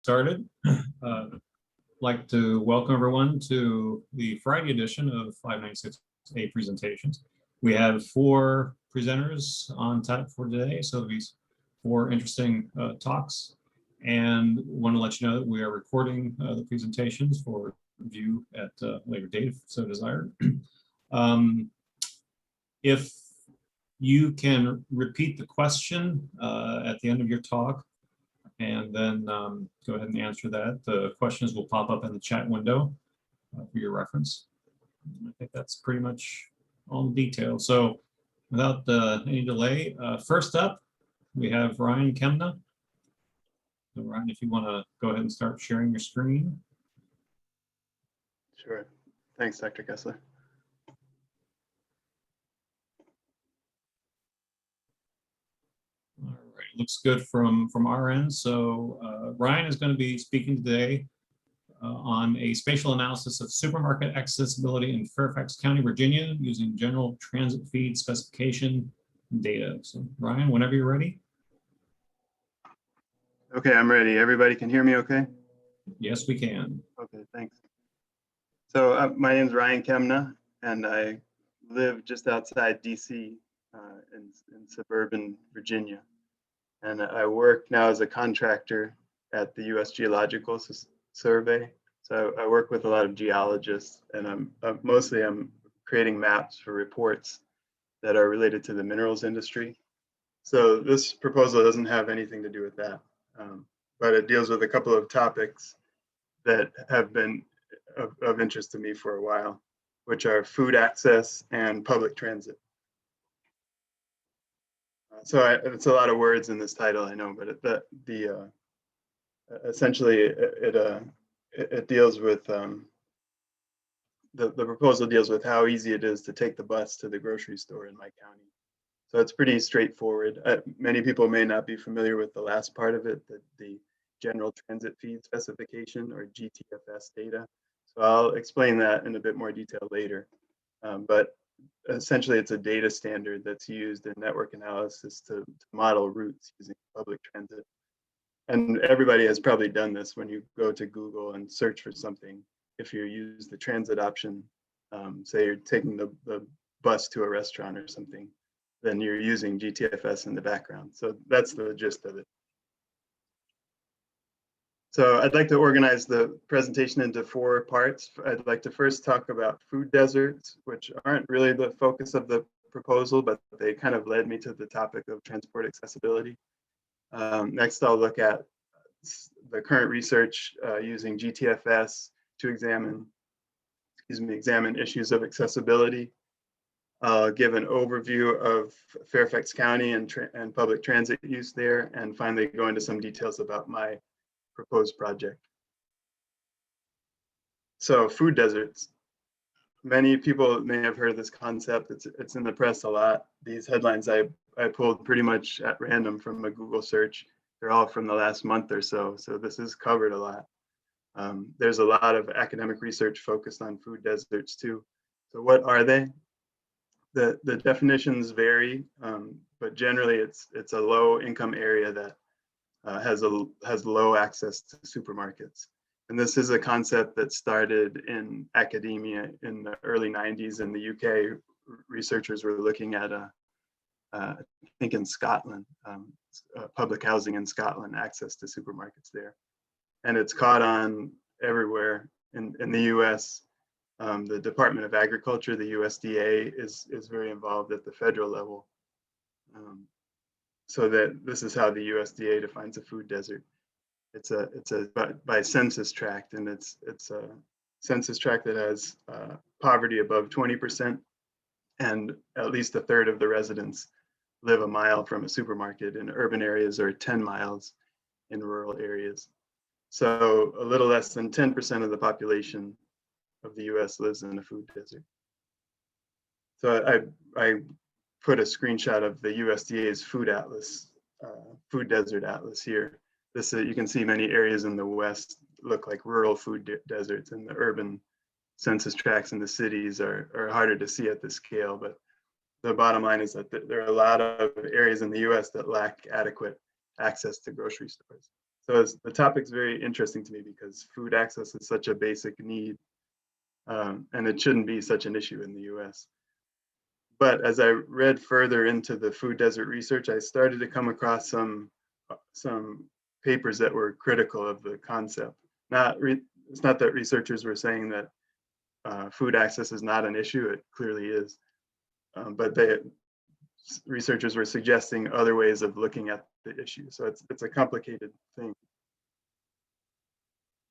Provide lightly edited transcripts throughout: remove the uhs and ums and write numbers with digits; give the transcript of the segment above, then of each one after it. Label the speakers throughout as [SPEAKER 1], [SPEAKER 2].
[SPEAKER 1] Started. Like to welcome everyone to the Friday edition of 596A presentations. We have 4 presenters on tap for today, so these 4 interesting talks, and want to let you know that we are recording the presentations for view at a later date if so desired. If you can repeat the question at the end of your talk, and then go ahead and answer that. The questions will pop up in the chat window for your reference. I think that's pretty much all the details. So without any delay, first up, we have Ryan Kemna. So Ryan, if you want to go ahead and start sharing your screen.
[SPEAKER 2] Sure. Thanks, Dr. Kessler.
[SPEAKER 1] All right, looks good from our end. So Ryan is going to be speaking today on a spatial analysis of supermarket accessibility in Fairfax County, Virginia, using general transit feed specification data. So Ryan, whenever you're ready.
[SPEAKER 2] Okay, I'm ready. Everybody can hear me okay?
[SPEAKER 1] Yes, we can.
[SPEAKER 2] Okay, thanks. So my name is Ryan Kemna, and I live just outside DC in suburban Virginia. And I work now as a contractor at the U.S. Geological Survey. So I work with a lot of geologists, and I'm mostly creating maps for reports that are related to the minerals industry. So this proposal doesn't have anything to do with that, but it deals with a couple of topics that have been of interest to me for a while, which are food access and public transit. So it's a lot of words in this title, I know, but essentially it deals with the proposal deals with how easy it is to take the bus to the grocery store in my county. So it's pretty straightforward. Many people may not be familiar with the last part of it, the general transit feed specification, or GTFS data. So I'll explain that in a bit more detail later. But essentially, it's a data standard that's used in network analysis to model routes using public transit. And everybody has probably done this when you go to Google and search for something. If you use the transit option, say you're taking the bus to a restaurant or something, then you're using GTFS in the background. So that's the gist of it. So I'd like to organize the presentation into 4 parts. I'd like to first talk about food deserts, which aren't really the focus of the proposal, but they kind of led me to the topic of transport accessibility. Next, I'll look at the current research using GTFS to examine issues of accessibility. I'll give an overview of Fairfax County and public transit use there, and finally go into some details about my proposed project. So food deserts. Many people may have heard of this concept. It's in the press a lot. These headlines I pulled pretty much at random from a Google search. They're all from the last month or so. So this is covered a lot. There's a lot of academic research focused on food deserts too. So what are they? The definitions vary, but generally it's a low income area that has low access to supermarkets. And this is a concept that started in academia in the early 90s in the UK. Researchers were looking at, I think in Scotland, public housing in Scotland, access to supermarkets there. And it's caught on everywhere in the US. The Department of Agriculture, the USDA, is very involved at the federal level. So that this is how the USDA defines a food desert. It's a by census tract, and it's a census tract that has poverty above 20%, and at least a third of the residents live a mile from a supermarket in urban areas or 10 miles in rural areas. So a little less than 10% of the population of the US lives in a food desert. So I put a screenshot of the USDA's food atlas, food desert atlas here. This you can see many areas in the West look like rural food deserts, and the urban census tracts in the cities are harder to see at this scale. But the bottom line is that there are a lot of areas in the US that lack adequate access to grocery stores. So the topic's very interesting to me because food access is such a basic need, and it shouldn't be such an issue in the US. But as I read further into the food desert research, I started to come across some papers that were critical of the concept. It's not that researchers were saying that food access is not an issue, it clearly is. But researchers were suggesting other ways of looking at the issue. So it's a complicated thing.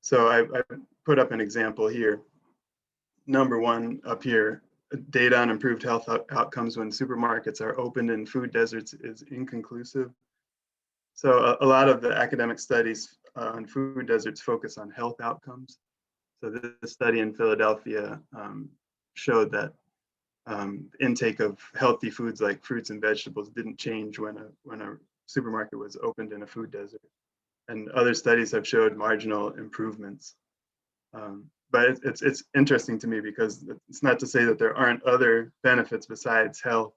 [SPEAKER 2] So I put up an example here. Number one up here, data on improved health outcomes when supermarkets are opened in food deserts is inconclusive. So a lot of the academic studies on food deserts focus on health outcomes. So this study in Philadelphia showed that intake of healthy foods like fruits and vegetables didn't change when a supermarket was opened in a food desert. And other studies have showed marginal improvements. But it's interesting to me because it's not to say that there aren't other benefits besides health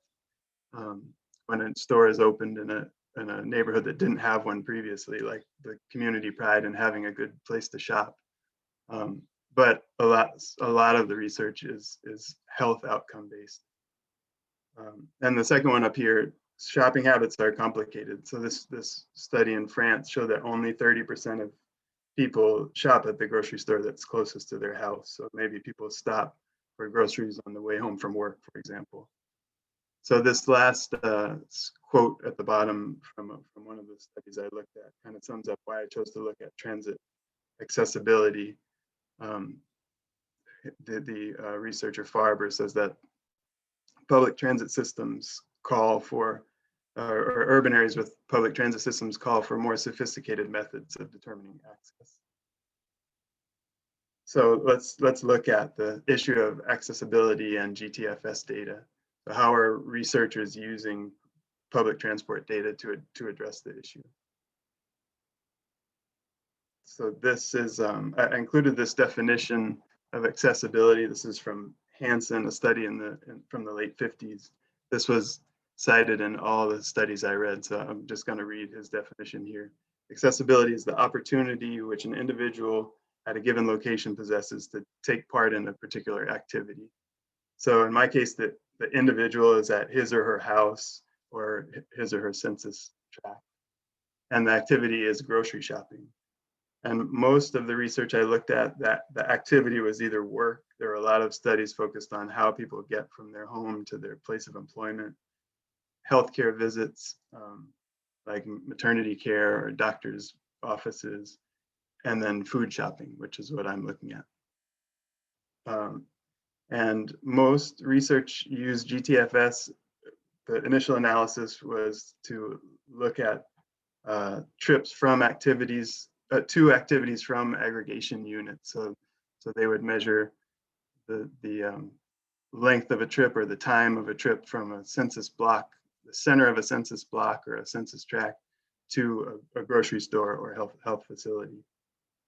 [SPEAKER 2] when a store is opened in a neighborhood that didn't have one previously, like the community pride and having a good place to shop. But a lot of the research is health outcome based. And the second one up here, shopping habits are complicated. So this study in France showed that only 30% of people shop at the grocery store that's closest to their house. So maybe people stop for groceries on the way home from work, for example. So this last quote at the bottom from one of the studies I looked at kind of sums up why I chose to look at transit accessibility. The researcher Farber says that public transit systems call for, or urban areas with public transit systems call for more sophisticated methods of determining access. So let's look at the issue of accessibility and GTFS data. So how are researchers using public transport data to address the issue? So this is, I included this definition of accessibility. This is from Hansen, a study from the late 50s. This was cited in all the studies I read, so I'm just going to read his definition here. Accessibility is the opportunity which an individual at a given location possesses to take part in a particular activity. So in my case, the individual is at his or her house or his or her census tract, and the activity is grocery shopping. And most of the research I looked at, that the activity was either work. There are a lot of studies focused on how people get from their home to their place of employment, healthcare visits, like maternity care or doctor's offices, and then food shopping, which is what I'm looking at. And most research used GTFS. The initial analysis was to look at trips from activities, to activities from aggregation units. So they would measure the length of a trip or the time of a trip from a census block, the center of a census block or a census tract to a grocery store or health facility.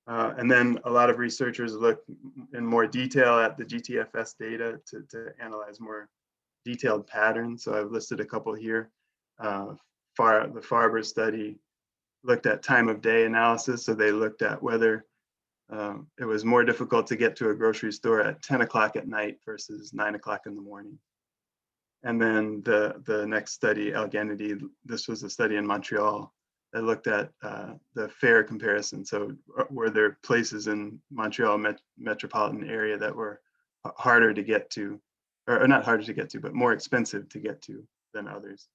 [SPEAKER 2] And then a lot of researchers look in more detail at the GTFS data to analyze more detailed patterns. So I've listed a couple here. The Farber study looked at time of day analysis. So they looked at whether it was more difficult to get to a grocery store at 10 o'clock at night versus 9 o'clock in the morning. And then the next study, Alganity, this was a study in Montreal that looked at the fare comparison. So were there places in Montreal metropolitan area that were harder to get to, or not harder to get to, but more expensive to get to than others?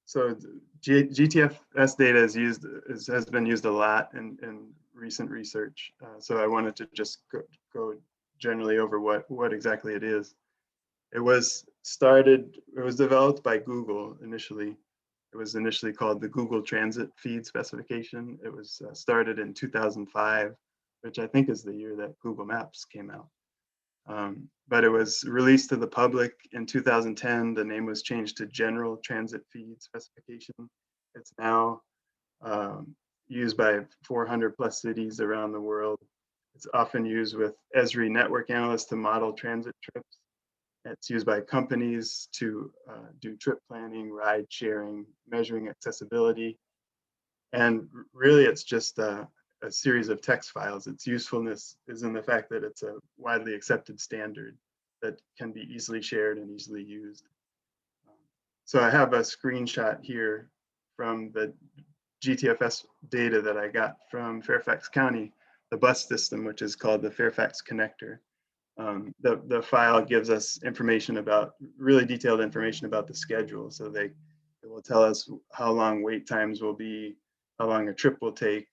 [SPEAKER 2] So GTFS data has been used a lot in recent research. So I wanted to just go generally over what exactly it is. It was developed by Google initially. It was initially called the Google Transit Feed Specification. It was started in 2005, which I think is the year that Google Maps came out. But it was released to the public in 2010. The name was changed to General Transit Feed Specification. It's now used by 400 plus cities around the world. It's often used with Esri network analysts to model transit trips. It's used by companies to do trip planning, ride sharing, measuring accessibility. And really, it's just a series of text files. Its usefulness is in the fact that it's a widely accepted standard that can be easily shared and easily used. So I have a screenshot here from the GTFS data that I got from Fairfax County, the bus system, which is called the Fairfax Connector. The file gives us information about, really detailed information about the schedule. So it will tell us how long wait times will be, how long a trip will take.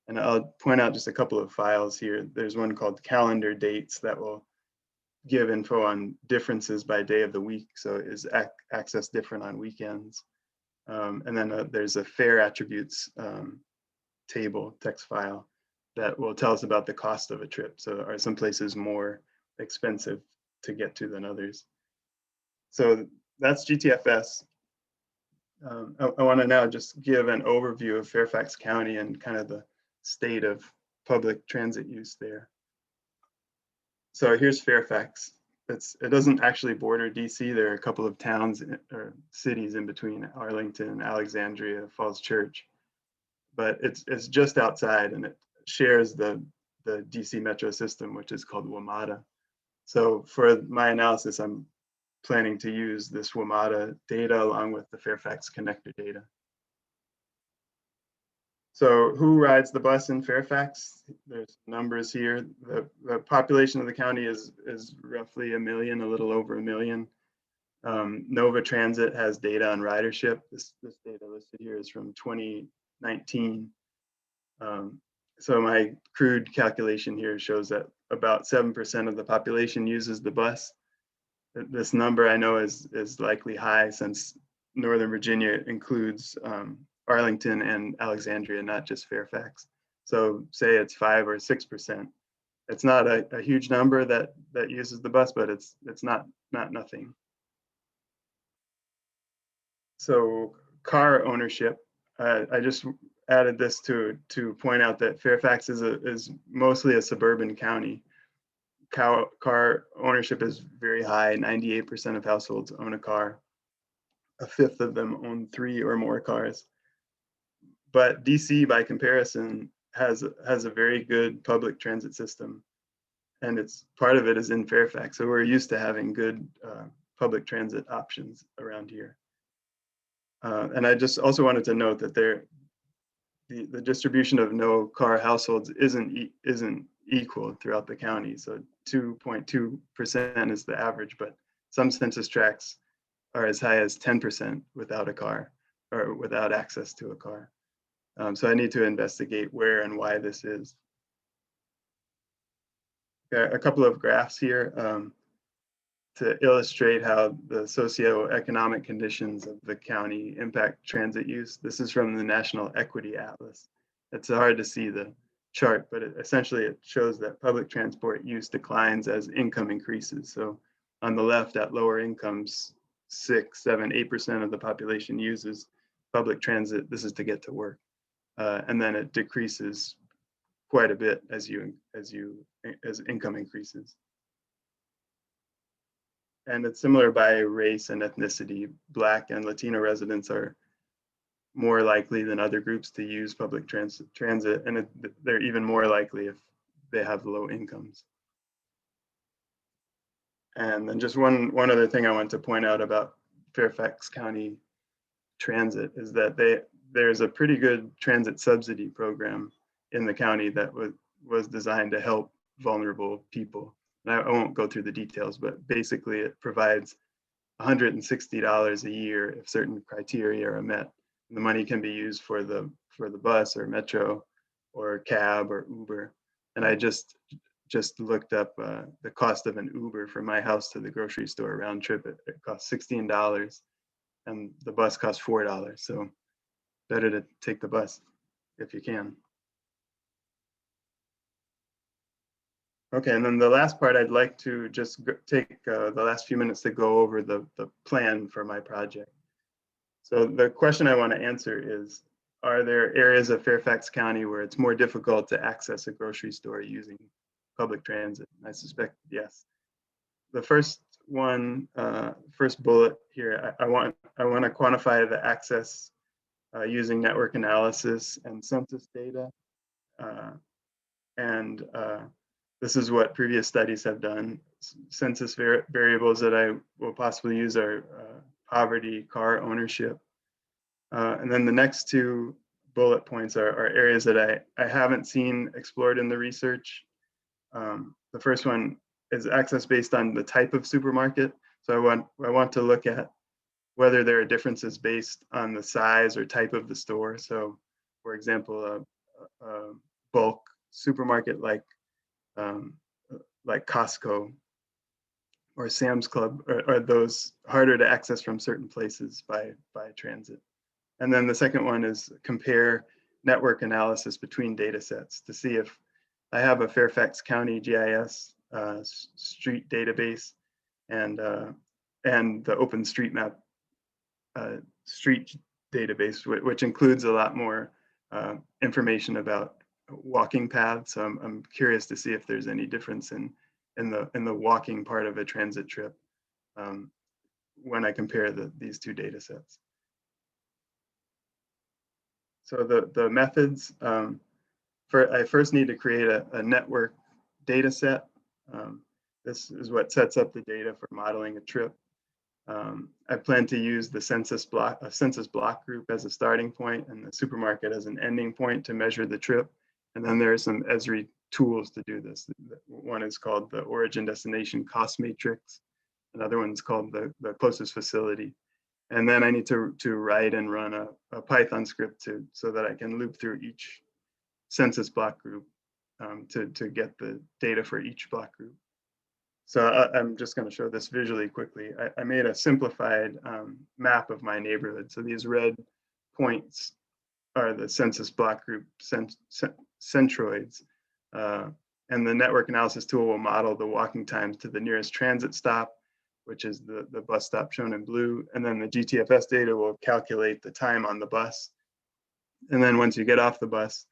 [SPEAKER 2] And I'll point out just a couple of files here. There's one called calendar dates that will give info on differences by day of the week. So is access different on weekends? And then there's a fare attributes table text file that will tell us about the cost of a trip. So are some places more expensive to get to than others? So that's GTFS. I want to now just give an overview of Fairfax County and kind of the state of public transit use there. So here's Fairfax. It doesn't actually border DC. There are a couple of towns or cities in between, Arlington, Alexandria, Falls Church, but it's just outside, and it shares the DC metro system, which is called WMATA. So for my analysis, I'm planning to use this WMATA data along with the Fairfax connector data. So who rides the bus in Fairfax? There's numbers here. The population of the county is roughly 1 million, a little over 1 million. Nova Transit has data on ridership. This data listed here is from 2019. So my crude calculation here shows that about 7% of the population uses the bus. This number I know is likely high, since Northern Virginia includes Arlington and Alexandria, not just Fairfax. So say it's 5 or 6%. It's not a huge number that uses the bus, but it's not nothing. So car ownership, I just added this to point out that Fairfax is mostly a suburban county. Car ownership is very high. 98% of households own a car. A fifth of them own 3 or more cars. But DC, by comparison, has a very good public transit system, and part of it is in Fairfax. So we're used to having good public transit options around here. And I just also wanted to note that the distribution of no car households isn't equal throughout the county. So 2.2% is the average, but some census tracts are as high as 10% without a car or without access to a car. So I need to investigate where and why this is. A couple of graphs here to illustrate how the socioeconomic conditions of the county impact transit use. This is from the National Equity Atlas. It's hard to see the chart, but essentially it shows that public transport use declines as income increases. So on the left, at lower incomes, 6, 7, 8% of the population uses public transit. This is to get to work. And then it decreases quite a bit as income increases. And it's similar by race and ethnicity. Black and Latino residents are more likely than other groups to use public transit, and they're even more likely if they have low incomes. And then just one other thing I want to point out about Fairfax County Transit is that there's a pretty good transit subsidy program in the county that was designed to help vulnerable people. And I won't go through the details, but basically it provides $160 a year if certain criteria are met. And the money can be used for the bus or metro or cab or Uber. And I just looked up the cost of an Uber from my house to the grocery store round trip. It costs $16, and the bus costs $4. So better to take the bus if you can. Okay, and then the last part, I'd like to just take the last few minutes to go over the plan for my project. So the question I want to answer is, are there areas of Fairfax County where it's more difficult to access a grocery store using public transit? I suspect yes. The first one, first bullet here, I want to quantify the access using network analysis and census data. And this is what previous studies have done. Census variables that I will possibly use are poverty, car ownership. And then the next two bullet points are areas that I haven't seen explored in the research. The first one is access based on the type of supermarket. So I want to look at whether there are differences based on the size or type of the store. So, for example, a bulk supermarket like Costco or Sam's Club are those harder to access from certain places by transit. And then the second one is compare network analysis between data sets to see if I have a Fairfax County GIS street database and the OpenStreetMap street database, which includes a lot more information about walking paths. So I'm curious to see if there's any difference in the walking part of a transit trip when I compare these two data sets. So the methods, I first need to create a network data set. This is what sets up the data for modeling a trip. I plan to use the census block group as a starting point and the supermarket as an ending point to measure the trip. And then there are some Esri tools to do this. One is called the origin destination cost matrix. Another one's called the closest facility. And then I need to write and run a Python script so that I can loop through each census block group to get the data for each block group. So I'm just going to show this visually quickly. I made a simplified map of my neighborhood. So these red points are the census block group centroids. And the network analysis tool will model the walking times to the nearest transit stop, which is the bus stop shown in blue. And then the GTFS data will calculate the time on the bus. And then once you get off the bus,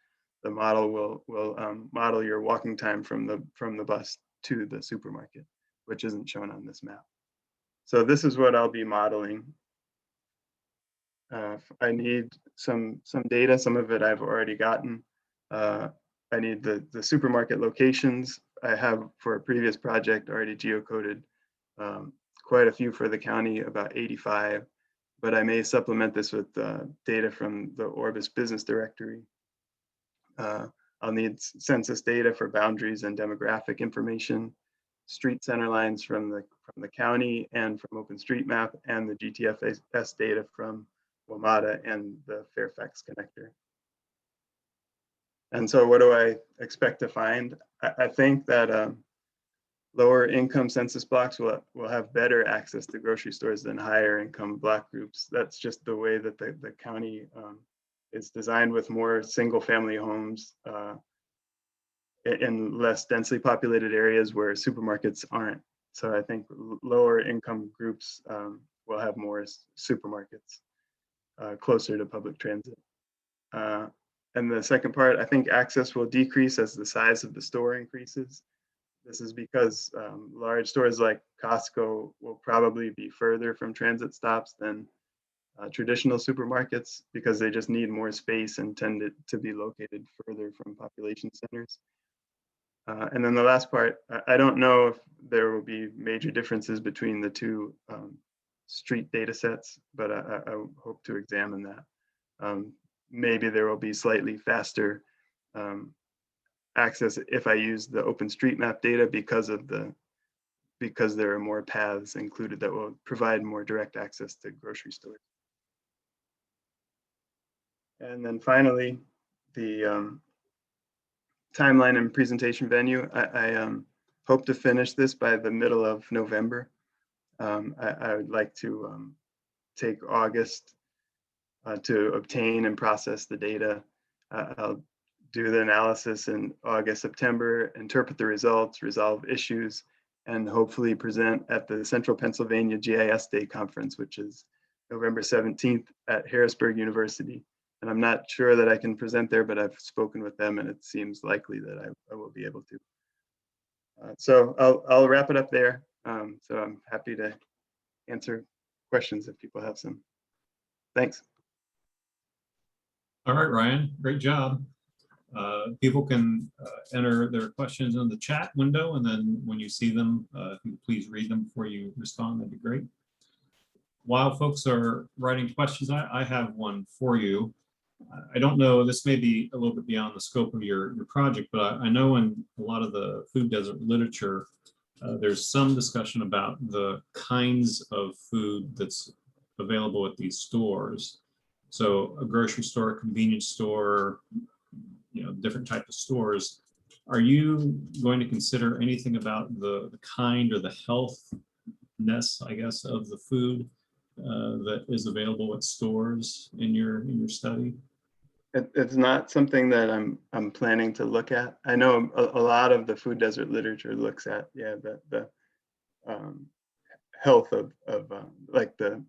[SPEAKER 2] the model will model your walking time from the bus to the supermarket, which isn't shown on this map. So this is what I'll be modeling. I need some data. Some of it I've already gotten. I need the supermarket locations. I have, for a previous project, already geocoded quite a few for the county, about 85, but I may supplement this with data from the Orbis business directory. I'll need census data for boundaries and demographic information, street center lines from the county and from OpenStreetMap, and the GTFS data from WMATA and the Fairfax connector. And so what do I expect to find? I think that lower income census blocks will have better access to grocery stores than higher income block groups. That's just the way that the county is designed, with more single family homes in less densely populated areas where supermarkets aren't. So I think lower income groups will have more supermarkets closer to public transit. And the second part, I think access will decrease as the size of the store increases. This is because large stores like Costco will probably be further from transit stops than traditional supermarkets, because they just need more space and tend to be located further from population centers. And then the last part, I don't know if there will be major differences between the two street data sets, but I hope to examine that. Maybe there will be slightly faster access if I use the OpenStreetMap data because there are more paths included that will provide more direct access to grocery stores. And then finally, the timeline and presentation venue. I hope to finish this by the middle of November. I would like to take August to obtain and process the data. I'll do the analysis in August, September, interpret the results, resolve issues, and hopefully present at the Central Pennsylvania GIS Day Conference, which is November 17th at Harrisburg University. And I'm not sure that I can present there, but I've spoken with them and it seems likely that I will be able to. So I'll wrap it up there. So I'm happy to answer questions if people have some. Thanks.
[SPEAKER 1] All right, Ryan, great job. People can enter their questions in the chat window, and then when you see them, if you please read them before you respond, that'd be great. While folks are writing questions, I have one for you. I don't know, this may be a little bit beyond the scope of your project, but I know in a lot of the food desert literature, there's some discussion about the kinds of food that's available at these stores. So a grocery store, a convenience store, you know, different type of stores. Are you going to consider anything about the kind or the healthness, I guess, of the food that is available at stores in your study?
[SPEAKER 2] It's not something that I'm planning to look at. I know a lot of the food desert literature looks at, yeah, the health of like the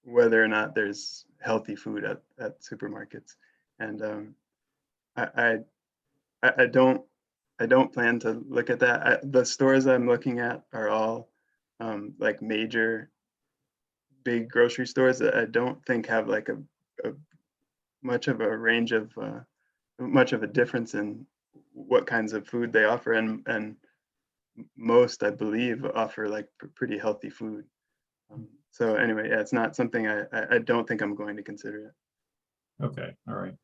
[SPEAKER 2] whether or not there's healthy food at supermarkets, and I don't plan to look at that. The stores I'm looking at are all like major big grocery stores that I don't think have like a much of a range of much of a difference in what kinds of food they offer, and most, I believe, offer like pretty healthy food. So anyway, yeah, it's not something I don't think I'm going to consider it.
[SPEAKER 1] Okay, all right.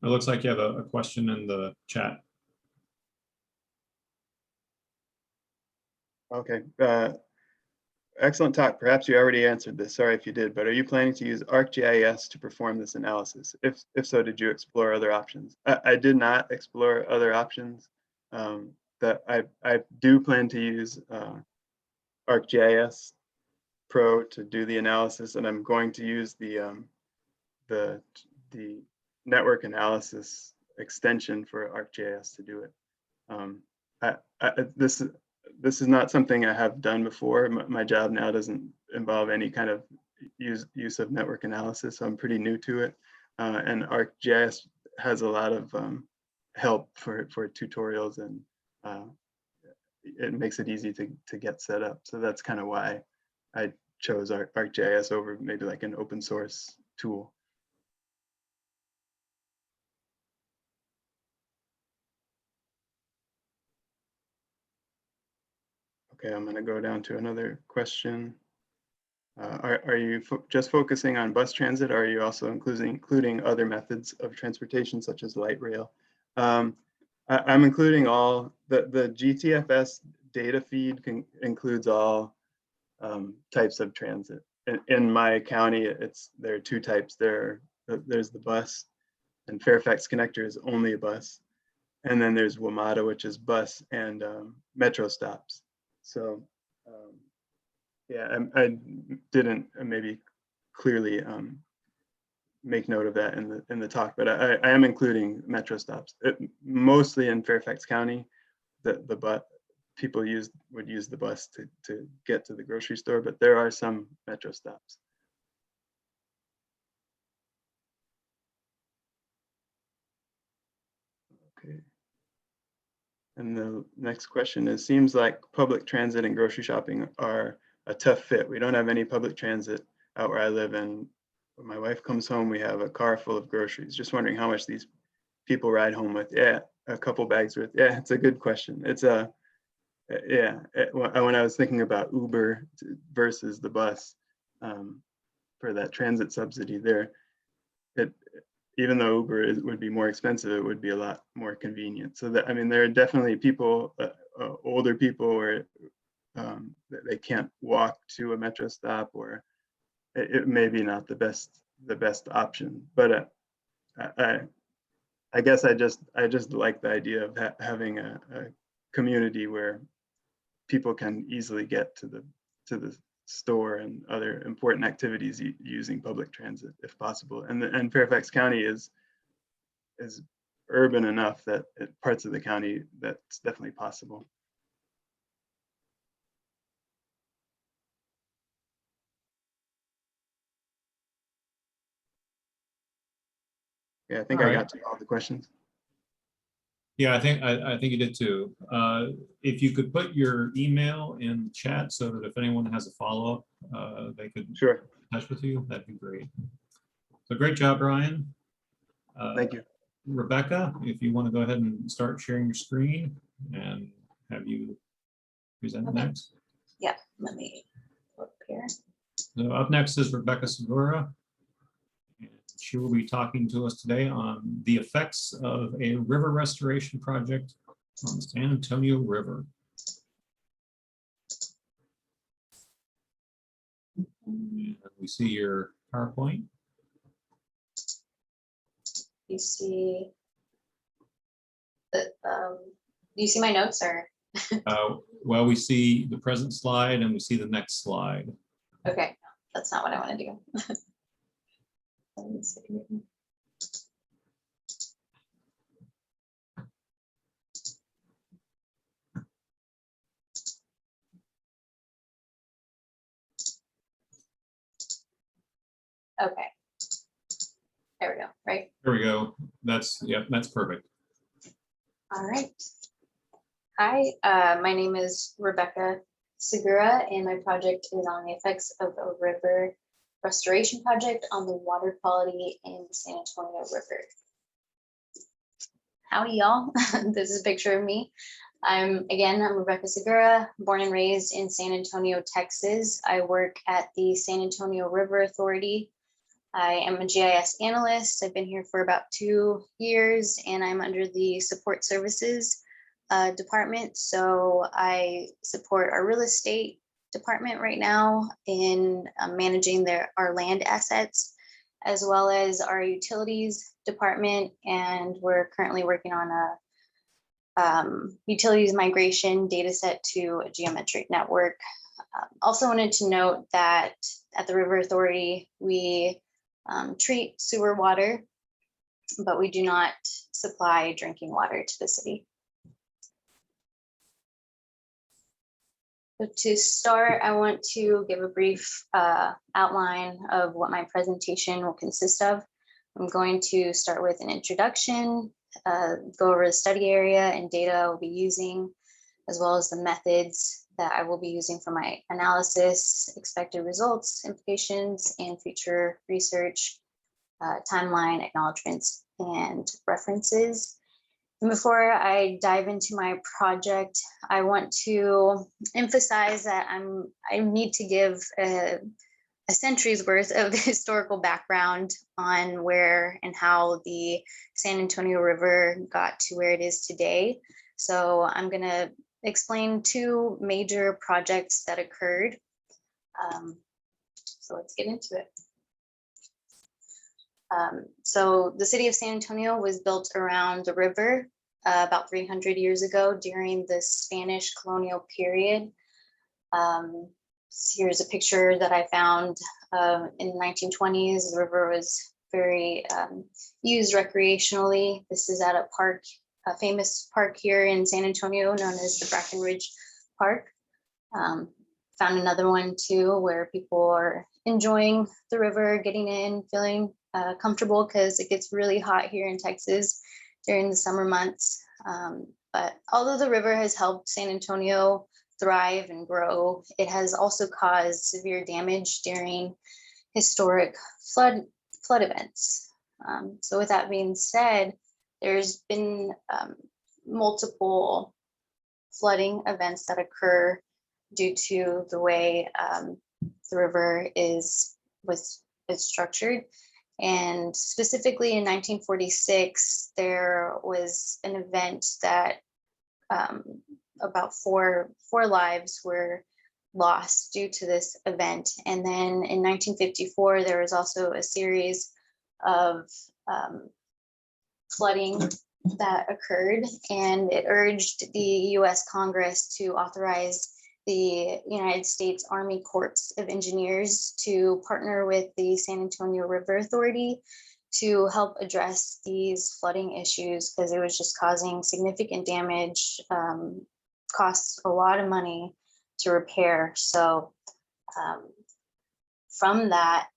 [SPEAKER 1] It looks like you have a question in the chat.
[SPEAKER 2] Okay. Excellent talk. Perhaps you already answered this. Sorry if you did, but are you planning to use ArcGIS to perform this analysis? If so, did you explore other options? I did not explore other options. That I do plan to use ArcGIS Pro to do the analysis, and I'm going to use the network analysis extension for ArcGIS to do it. This is not something I have done before. My job now doesn't involve any kind of use of network analysis, so I'm pretty new to it. And ArcGIS has a lot of help for tutorials, and it makes it easy to get set up. So that's kind of why I chose ArcGIS over maybe like an open source tool. Okay, I'm going to go down to another question. Are you just focusing on bus transit, or are you also including other methods of transportation such as light rail? I'm including all. The GTFS data feed includes all types of transit. In my county, there are two types. There's the bus, and Fairfax Connector is only a bus. And then there's WMATA, which is bus and metro stops. So yeah, I didn't maybe clearly make note of that in the talk, but I am including metro stops. Mostly in Fairfax County, people would use the bus to get to the grocery store, but there are some metro stops. Okay. And the next question is, seems like public transit and grocery shopping are a tough fit. We don't have any public transit out where I live, and when my wife comes home, we have a car full of groceries. Just wondering how much these people ride home with. Yeah, a couple bags worth. Yeah, it's a good question. It's when I was thinking about Uber versus the bus for that transit subsidy there, even though Uber would be more expensive, it would be a lot more convenient. So that, I mean, there are definitely people, older people where they can't walk to a metro stop, or it may be not the best option. But I guess I just like the idea of having a community where people can easily get to the store and other important activities using public transit if possible. And Fairfax County is urban enough that parts of the county that's definitely possible. Yeah, I think I got to all the questions.
[SPEAKER 1] Yeah, I think you did too. If you could put your email in the chat so that if anyone has a follow-up, they could
[SPEAKER 2] Sure.
[SPEAKER 1] touch with you, that'd be great. So great job, Ryan.
[SPEAKER 2] Thank you.
[SPEAKER 1] Rebecca, if you want to go ahead and start sharing your screen and have you present
[SPEAKER 3] Okay.
[SPEAKER 1] next.
[SPEAKER 3] Yeah, let me look here.
[SPEAKER 1] So up next is Rebecca Segura. And she will be talking to us today on the effects of a river restoration project on the San Antonio River. And we see your PowerPoint.
[SPEAKER 3] You see the do you see my notes or
[SPEAKER 1] Well, we see the present slide and we see the next slide.
[SPEAKER 3] okay, that's not what I want to do. Let me see. Okay. There we go, right?
[SPEAKER 1] There we go. Yep, that's perfect.
[SPEAKER 3] All right. Hi, my name is Rebecca Segura, and my project is on the effects of a river restoration project on the water quality in the San Antonio River. Howdy, y'all. This is a picture of me. I'm Rebecca Segura, born and raised in San Antonio, Texas. I work at the San Antonio River Authority. I am a GIS analyst. I've been here for about 2 years, and I'm under the support services department. So I support our real estate department right now in managing our land assets, as well as our utilities department. And we're currently working on a utilities migration data set to a geometric network. Also wanted to note that at the River Authority, we treat sewer water, but we do not supply drinking water to the city. So to start, I want to give a brief outline of what my presentation will consist of. I'm going to start with an introduction, go over the study area and data I'll be using, as well as the methods that I will be using for my analysis, expected results, implications, and future research, timeline, acknowledgements, and references. And before I dive into my project, I want to emphasize that I need to give a century's worth of historical background on where and how the San Antonio River got to where it is today. So I'm going to explain 2 major projects that occurred. So let's get into it. So the city of San Antonio was built around the river about 300 years ago during the Spanish colonial period. Here's a picture that I found in the 1920s. The river was very used recreationally. This is at a park, a famous park here in San Antonio known as the Brackenridge Park. Found another one too where people are enjoying the river, getting in, feeling comfortable because it gets really hot here in Texas during the summer months. But although the river has helped San Antonio thrive and grow, it has also caused severe damage during historic flood events. So with that being said, there's been multiple flooding events that occur due to the way the river is structured. And specifically in 1946, there was an event that about four lives were lost due to this event. And then in 1954, there was also a series of flooding that occurred, and it urged the US Congress to authorize the United States Army Corps of Engineers to partner with the San Antonio River Authority to help address these flooding issues, because it was just causing significant damage, costs a lot of money to repair. So from that,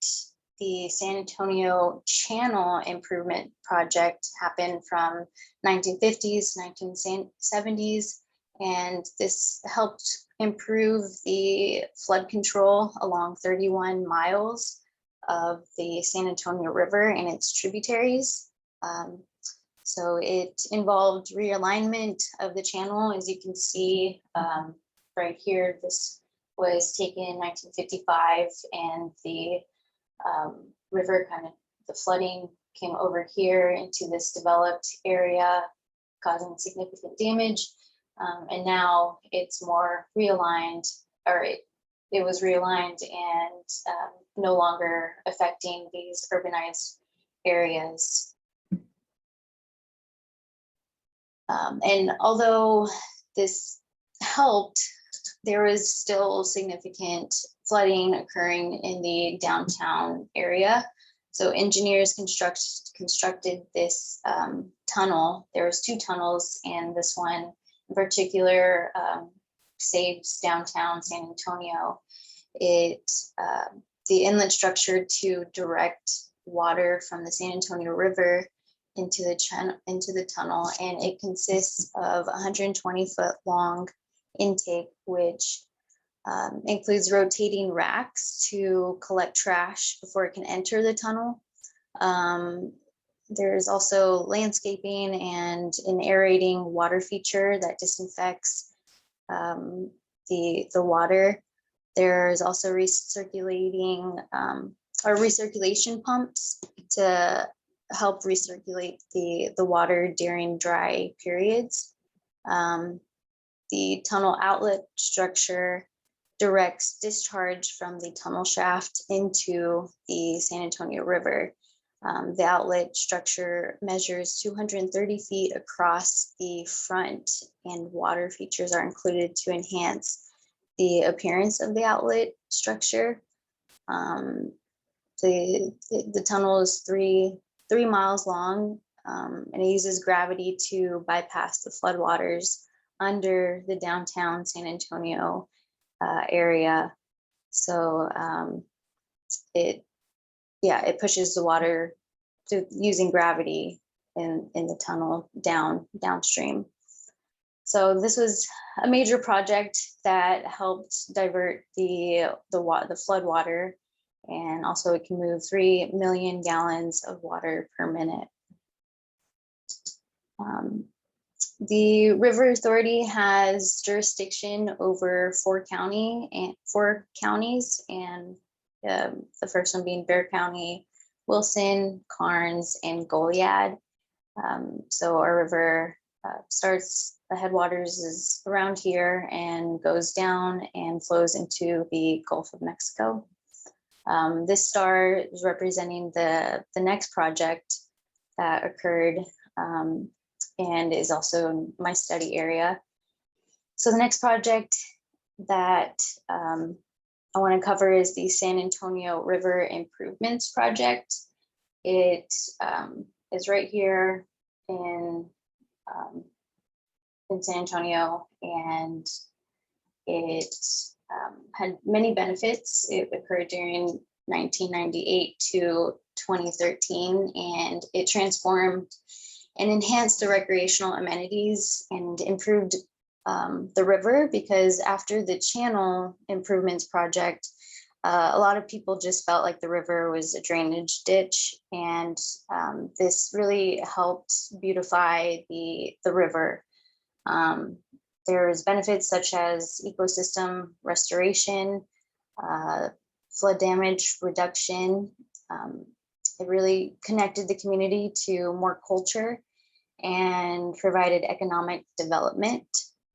[SPEAKER 3] the San Antonio Channel Improvement Project happened from 1950s, 1970s, and this helped improve the flood control along 31 miles of the San Antonio River and its tributaries. So it involved realignment of the channel. As you can see right here, this was taken in 1955, and the river the flooding came over here into this developed area, causing significant damage. And now it's more realigned, or it was realigned and no longer affecting these urbanized areas. And although this helped, there was still significant flooding occurring in the downtown area. So engineers constructed this tunnel. There was 2 tunnels, and this one in particular saves downtown San Antonio. The inlet structure to direct water from the San Antonio River into the tunnel, and it consists of 120-foot long intake, which includes rotating racks to collect trash before it can enter the tunnel. There's also landscaping and an aerating water feature that disinfects the water. There's also recirculation pumps to help recirculate the water during dry periods. The tunnel outlet structure directs discharge from the tunnel shaft into the San Antonio River. The outlet structure measures 230 feet across the front, and water features are included to enhance the appearance of the outlet structure. The tunnel is three miles long, and it uses gravity to bypass the floodwaters under the downtown San Antonio area. So it pushes the water using gravity in the tunnel downstream. So this was a major project that helped divert the flood water, and also it can move 3 million gallons of water per minute. The River Authority has jurisdiction over 4 counties, and the first one being Bexar County, Wilson, Karnes, and Goliad. So our river starts, the headwaters is around here and goes down and flows into the Gulf of Mexico. This star is representing the next project that occurred, and is also in my study area. So the next project that I want to cover is the San Antonio River Improvements Project. It is right here in San Antonio, and it had many benefits. It occurred during 1998 to 2013, and it transformed and enhanced the recreational amenities and improved the river, because after the channel improvements project, a lot of people just felt like the river was a drainage ditch, and this really helped beautify the river. There's benefits such as ecosystem restoration, flood damage reduction. It really connected the community to more culture and provided economic development.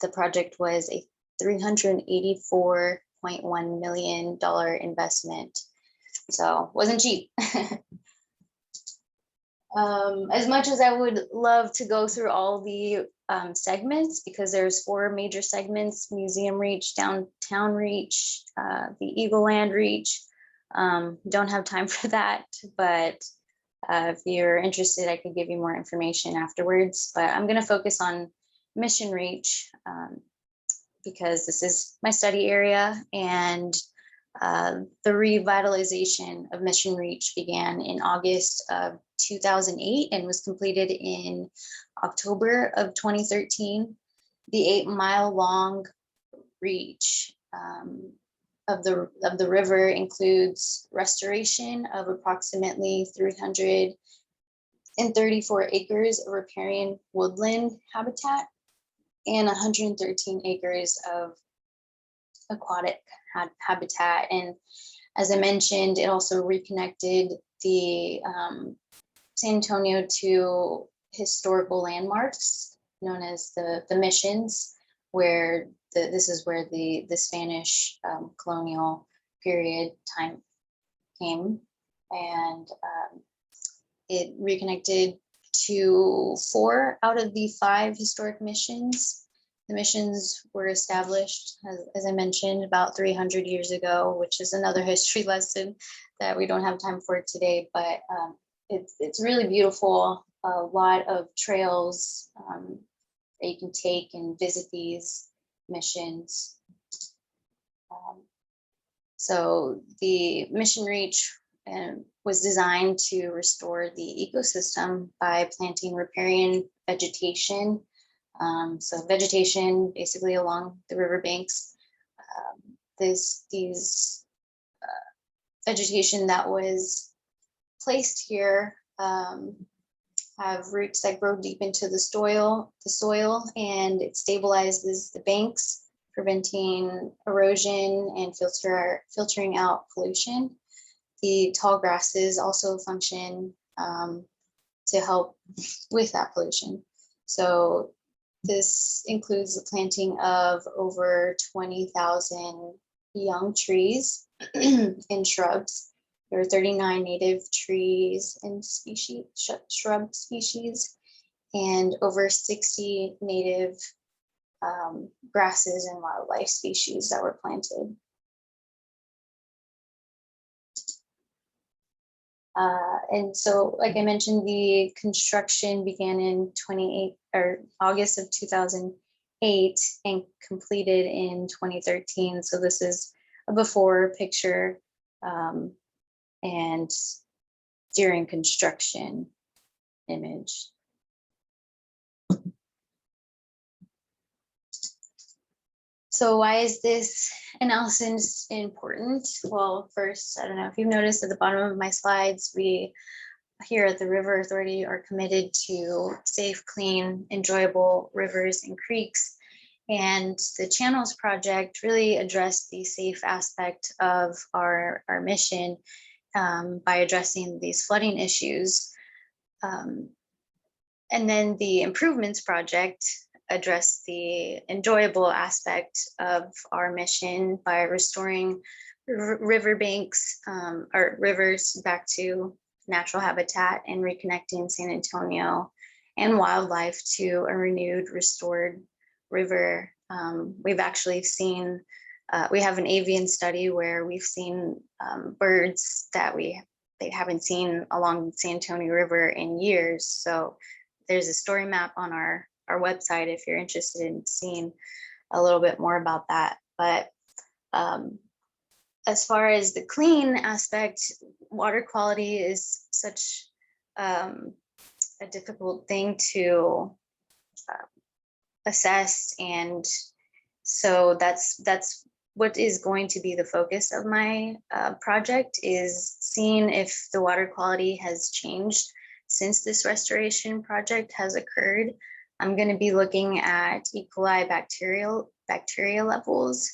[SPEAKER 3] The project was a $384.1 million investment, so wasn't cheap. As much as I would love to go through all the segments, because there's 4 major segments: museum reach, downtown reach, the Eagle Land reach. Don't have time for that, but if you're interested, I could give you more information afterwards. But I'm going to focus on Mission Reach because this is my study area, and the revitalization of Mission Reach began in August of 2008 and was completed in October of 2013. The 8-mile long reach of the river includes restoration of approximately 334 acres of riparian woodland habitat and 113 acres of aquatic habitat. And as I mentioned, it also reconnected the San Antonio to historical landmarks known as the missions, where this is where the Spanish colonial period time came, and it reconnected to 4 out of the 5 historic missions. The missions were established, as I mentioned, about 300 years ago, which is another history lesson that we don't have time for today, but it's really beautiful. A lot of trails that you can take and visit these missions. So the mission reach was designed to restore the ecosystem by planting riparian vegetation. So vegetation basically along the riverbanks. These vegetation that was placed here have roots that grow deep into the soil, and it stabilizes the banks, preventing erosion and filtering out pollution. The tall grasses also function to help with that pollution. So this includes the planting of over 20,000 young trees and shrubs. There are 39 native trees and shrub species, and over 60 native grasses and wildlife species that were planted. And so, like I mentioned, the construction began in August of 2008 and completed in 2013. So this is a before picture and during construction image. So why is this analysis important? Well, first, I don't know if you've noticed at the bottom of my slides, we here at the River Authority are committed to safe, clean, enjoyable rivers and creeks. And the Channels Project really addressed the safe aspect of our mission by addressing these flooding issues. And then the Improvements Project address the enjoyable aspect of our mission by restoring riverbanks or rivers back to natural habitat and reconnecting San Antonio and wildlife to a renewed, restored river. We've actually seen, we have an avian study where we've seen birds that they haven't seen along the San Antonio River in years. So there's a story map on our website if you're interested in seeing a little bit more about that. But as far as the clean aspect, water quality is such a difficult thing to assess, and so that's what is going to be the focus of my project, is seeing if the water quality has changed since this restoration project has occurred. I'm going to be looking at E. coli bacteria levels,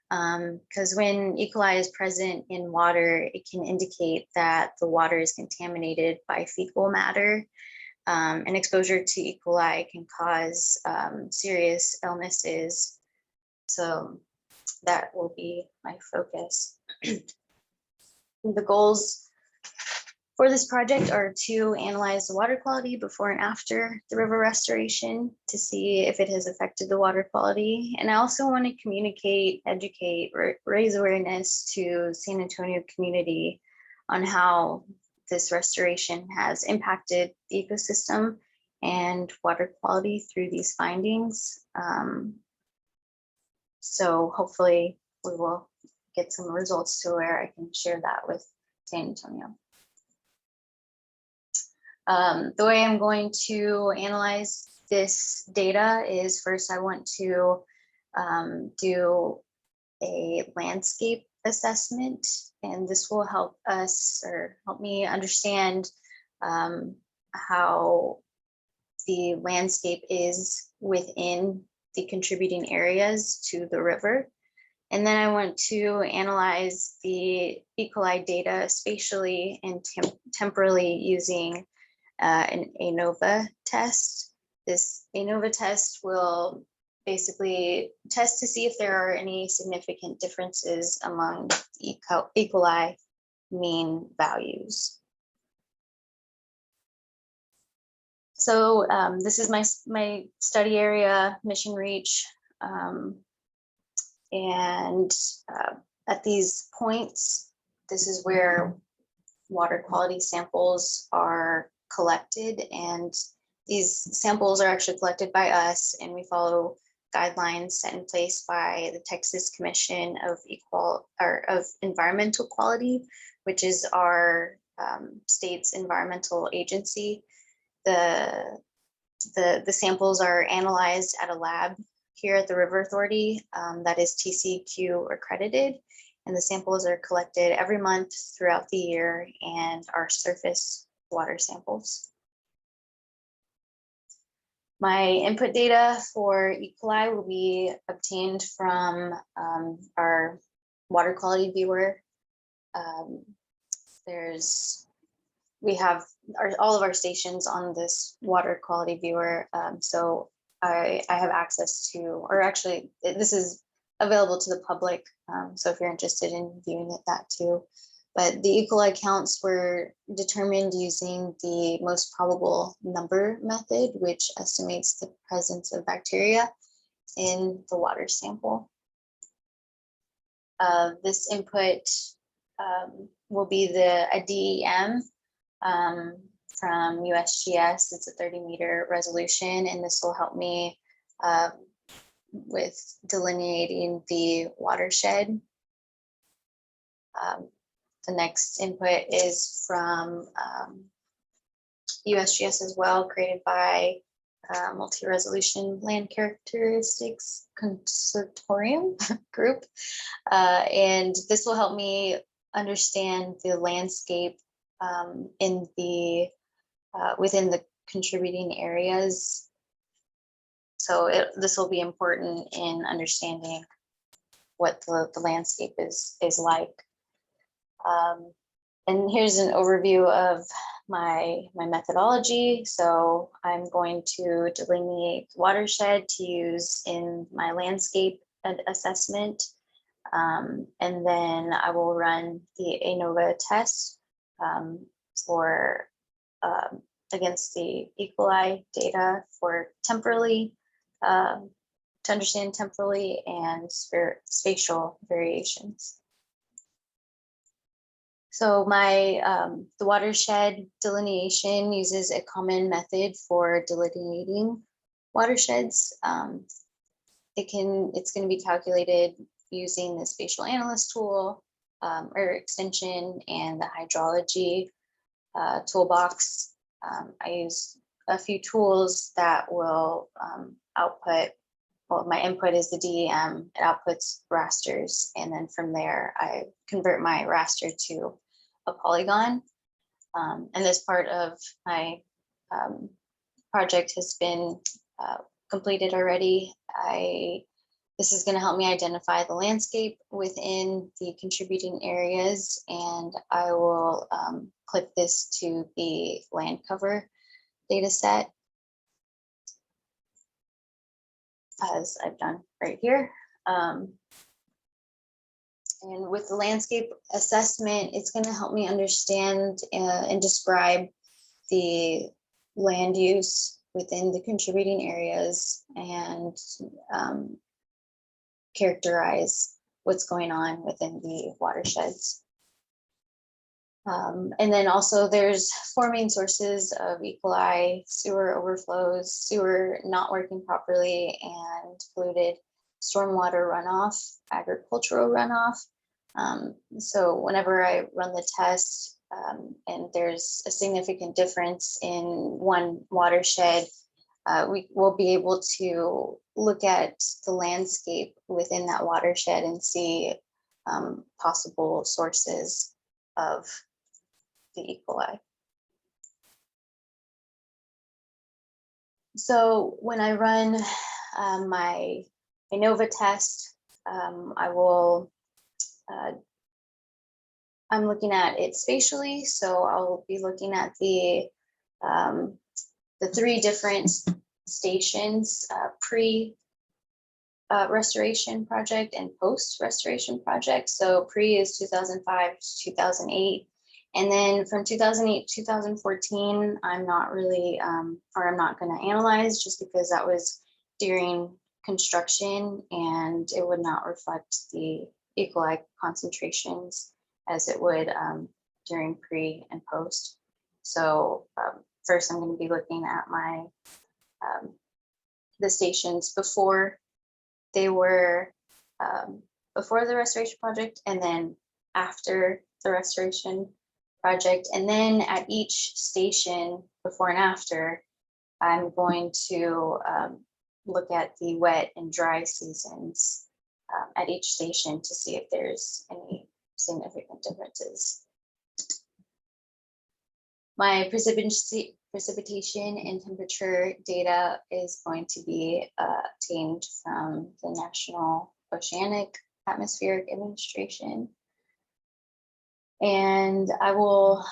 [SPEAKER 3] because when E. coli is present in water, it can indicate that the water is contaminated by fecal matter. And exposure to E. coli can cause serious illnesses. So that will be my focus. The goals for this project are to analyze the water quality before and after the river restoration to see if it has affected the water quality. And I also want to communicate, educate, raise awareness to San Antonio community on how this restoration has impacted the ecosystem and water quality through these findings. So hopefully we will get some results to where I can share that with San Antonio. The way I'm going to analyze this data is, first I want to do a landscape assessment, and this will help us or help me understand how the landscape is within the contributing areas to the river. And then I want to analyze the E. coli data spatially and temporally using an ANOVA test. This ANOVA test will basically test to see if there are any significant differences among E. coli mean values. So this is my study area, mission reach. And at these points, this is where water quality samples are collected, and these samples are actually collected by us, and we follow guidelines set in place by the Texas Commission of Environmental Quality, which is our state's environmental agency. The samples are analyzed at a lab here at the River Authority that is TCQ accredited, and the samples are collected every month throughout the year and are surface water samples. My input data for E. coli will be obtained from our water quality viewer. We have all of our stations on this water quality viewer, so I have access to, or actually this is available to the public, so if you're interested in viewing it, that too. But the E. coli counts were determined using the most probable number method, which estimates the presence of bacteria in the water sample. This input will be a DEM from USGS. It's a 30-meter resolution, and this will help me with delineating the watershed. The next input is from USGS as well, created by Multi-Resolution Land Characteristics Consortium group. And this will help me understand the landscape within the contributing areas. So this will be important in understanding what the landscape is like. And here's an overview of my methodology. So I'm going to delineate watershed to use in my landscape assessment. And then I will run the ANOVA test against the E. coli data for temporally, to understand temporally and spatial variations. So the watershed delineation uses a common method for delineating watersheds. It's going to be calculated using the spatial analyst tool or extension and the hydrology toolbox. I use a few tools that will output. Well, my input is the DEM, it outputs rasters, and then from there I convert my raster to a polygon. And this part of my project has been completed already. This is going to help me identify the landscape within the contributing areas, and I will clip this to the land cover data set, as I've done right here. And with the landscape assessment, it's going to help me understand and describe the land use within the contributing areas and characterize what's going on within the watersheds. And then also there's 4 main sources of E. coli: sewer overflows, sewer not working properly, and polluted stormwater runoff, agricultural runoff. So whenever I run the test and there's a significant difference in one watershed, we will be able to look at the landscape within that watershed and see possible sources of the E. coli. So when I run my ANOVA test, I'm looking at it spatially, so I'll be looking at the 3 different stations, pre-restoration project and post-restoration project. So pre is 2005 to 2008. And then from 2008 to 2014, I'm not really, or I'm not going to analyze, just because that was during construction and it would not reflect the E. coli concentrations as it would during pre and post. So first I'm going to be looking at my the stations before they were before the restoration project, and then after the restoration project. And then at each station before and after, I'm going to look at the wet and dry seasons at each station to see if there's any significant differences. My precipitation and temperature data is going to be obtained from the National Oceanic Atmospheric Administration. And I will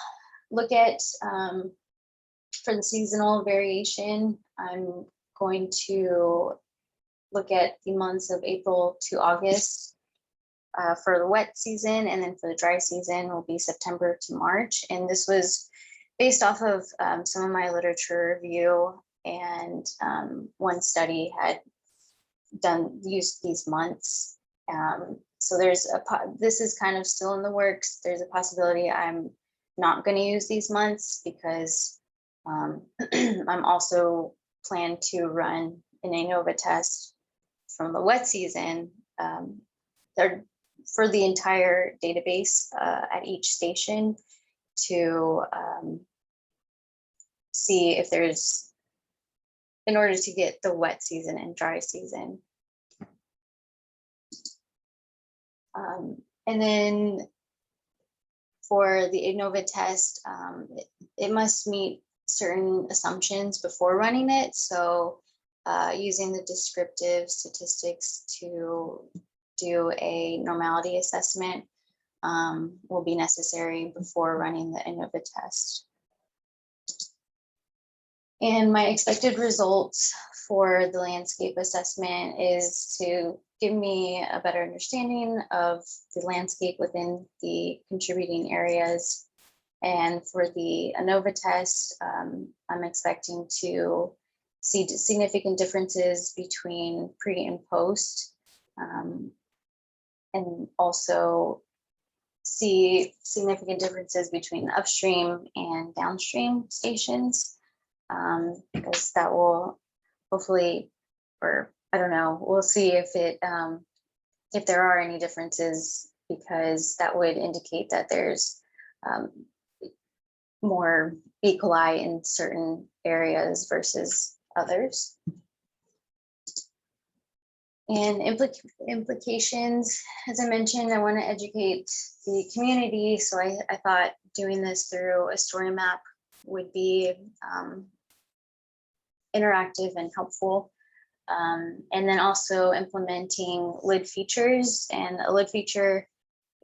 [SPEAKER 3] look at, for the seasonal variation, I'm going to look at the months of April to August for the wet season, and then for the dry season will be September to March. And this was based off of some of my literature review, and one study had used these months. So this is kind of still in the works. There's a possibility I'm not going to use these months because I'm also plan to run an ANOVA test from the wet season for the entire database at each station to see if there's, in order to get the wet season and dry season. And then for the ANOVA test, it must meet certain assumptions before running it. So using the descriptive statistics to do a normality assessment will be necessary before running the ANOVA test. And my expected results for the landscape assessment is to give me a better understanding of the landscape within the contributing areas. And for the ANOVA test, I'm expecting to see significant differences between pre and post, and also see significant differences between upstream and downstream stations, because that will hopefully, or I don't know, we'll see if there are any differences, because that would indicate that there's more E. coli in certain areas versus others. And implications, as I mentioned, I want to educate the community. So I thought doing this through a story map would be interactive and helpful. And then also implementing lid features, and a lid feature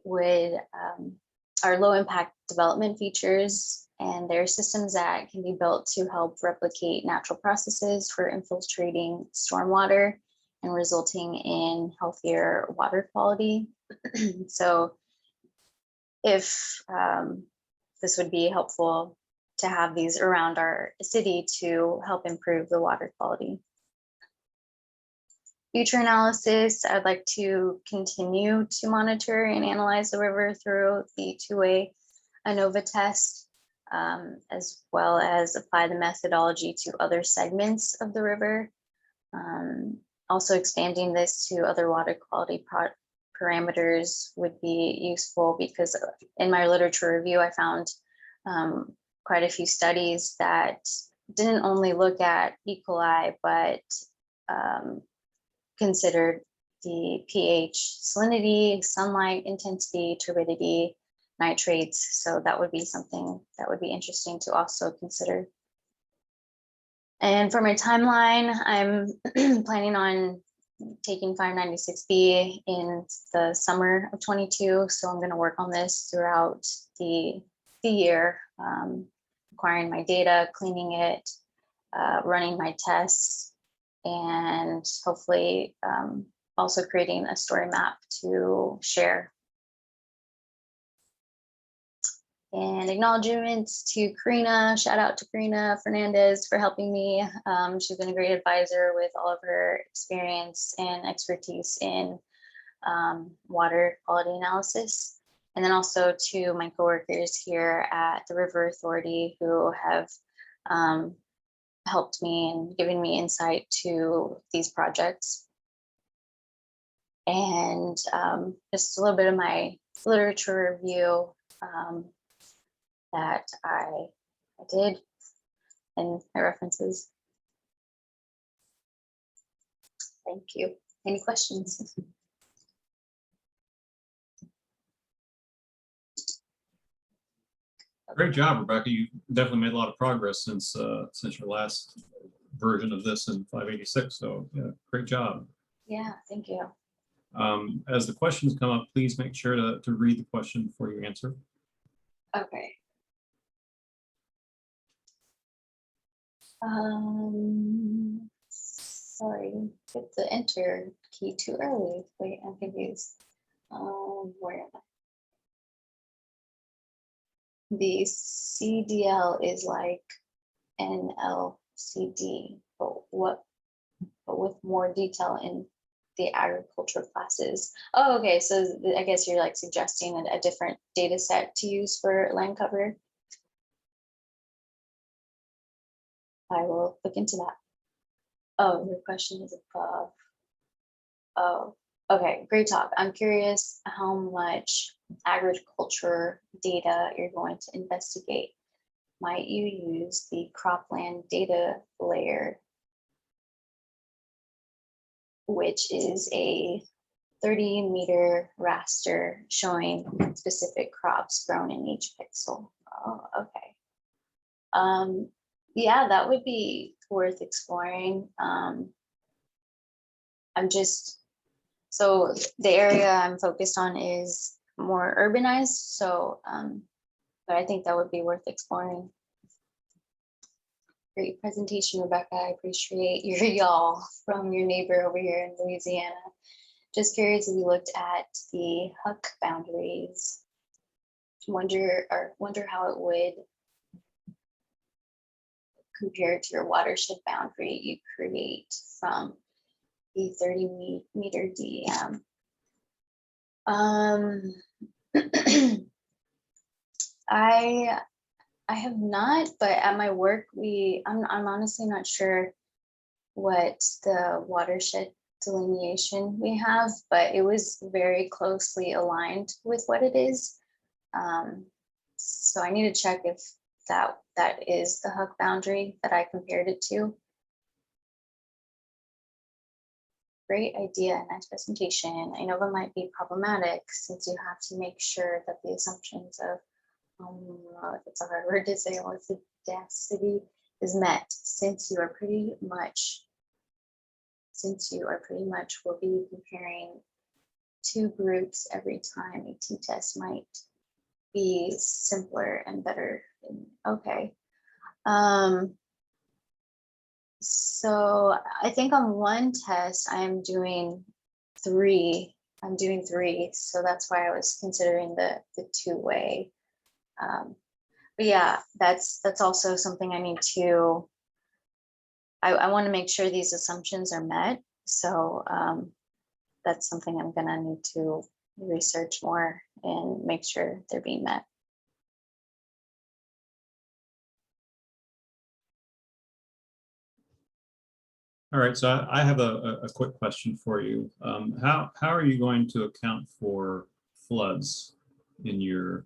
[SPEAKER 3] are low impact development features, and they're systems that can be built to help replicate natural processes for infiltrating stormwater and resulting in healthier water quality. So if this would be helpful to have these around our city to help improve the water quality. Future analysis, I'd like to continue to monitor and analyze the river through the two-way ANOVA test, as well as apply the methodology to other segments of the river. Also expanding this to other water quality parameters would be useful, because in my literature review, I found quite a few studies that didn't only look at E. coli, but considered the pH, salinity, sunlight intensity, turbidity, nitrates. So that would be something that would be interesting to also consider. And for my timeline, I'm planning on taking 596B in the summer of 22. So I'm going to work on this throughout the year, acquiring my data, cleaning it, running my tests, and hopefully also creating a story map to share. And acknowledgements to Karina. Shout out to Karina Fernandez for helping me. She's been a great advisor with all of her experience and expertise in water quality analysis. And then also to my coworkers here at the River Authority who have helped me and given me insight to these projects. And just a little bit of my literature review that I did and my references. Thank you. Any questions?
[SPEAKER 1] Great job, Rebecca. You definitely made a lot of progress since your last version of this in 586. So yeah, great job.
[SPEAKER 3] Yeah, thank you.
[SPEAKER 1] As the questions come up, please make sure to read the question before you answer.
[SPEAKER 3] Okay. Sorry, hit the enter key too early. Wait, I'm confused. Where am I? The CDL is like NLCD, but with more detail in the agriculture classes. Oh, okay. So I guess you're like suggesting a different data set to use for land cover. I will look into that. Oh, your question is above. Oh, okay, great talk. I'm curious how much agriculture data you're going to investigate. Might you use the cropland data layer, which is a 30-meter raster showing specific crops grown in each pixel? Oh, okay. Yeah, that would be worth exploring. So the area I'm focused on is more urbanized, so but I think that would be worth exploring. Great presentation, Rebecca. I appreciate your y'all from your neighbor over here in Louisiana. Just curious if you looked at the HUC boundaries. Wonder how it would compare to your watershed boundary you create from the 30-meter DEM. I have not, but at my work, I'm honestly not sure what the watershed delineation we have, but it was very closely aligned with what it is. So I need to check if that is the HUC boundary that I compared it to. Great idea, nice presentation. I know that might be problematic since you have to make sure that the assumptions of, if it's a hard word to say, density is met, since you are pretty much will be comparing two groups every time. A t-test might be simpler and better. Okay. So I think on one test I'm doing three. So that's why I was considering the two-way. But yeah, that's also something I need to. I want to make sure these assumptions are met. So that's something I'm gonna need to research more and make sure they're being met.
[SPEAKER 1] All right, so I have a quick question for you. How are you going to account for floods in your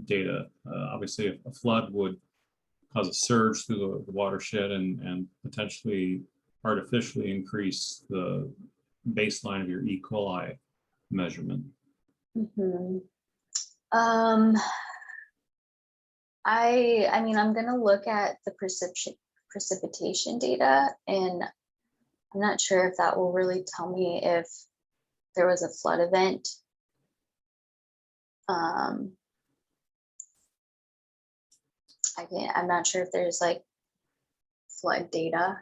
[SPEAKER 1] data? Obviously, a flood would cause a surge through the watershed and potentially artificially increase the baseline of your E. coli measurement?
[SPEAKER 3] Mhm. I mean, I'm gonna look at the precipitation data, and I'm not sure if that will really tell me if there was a flood event. I'm not sure if there's like flood data.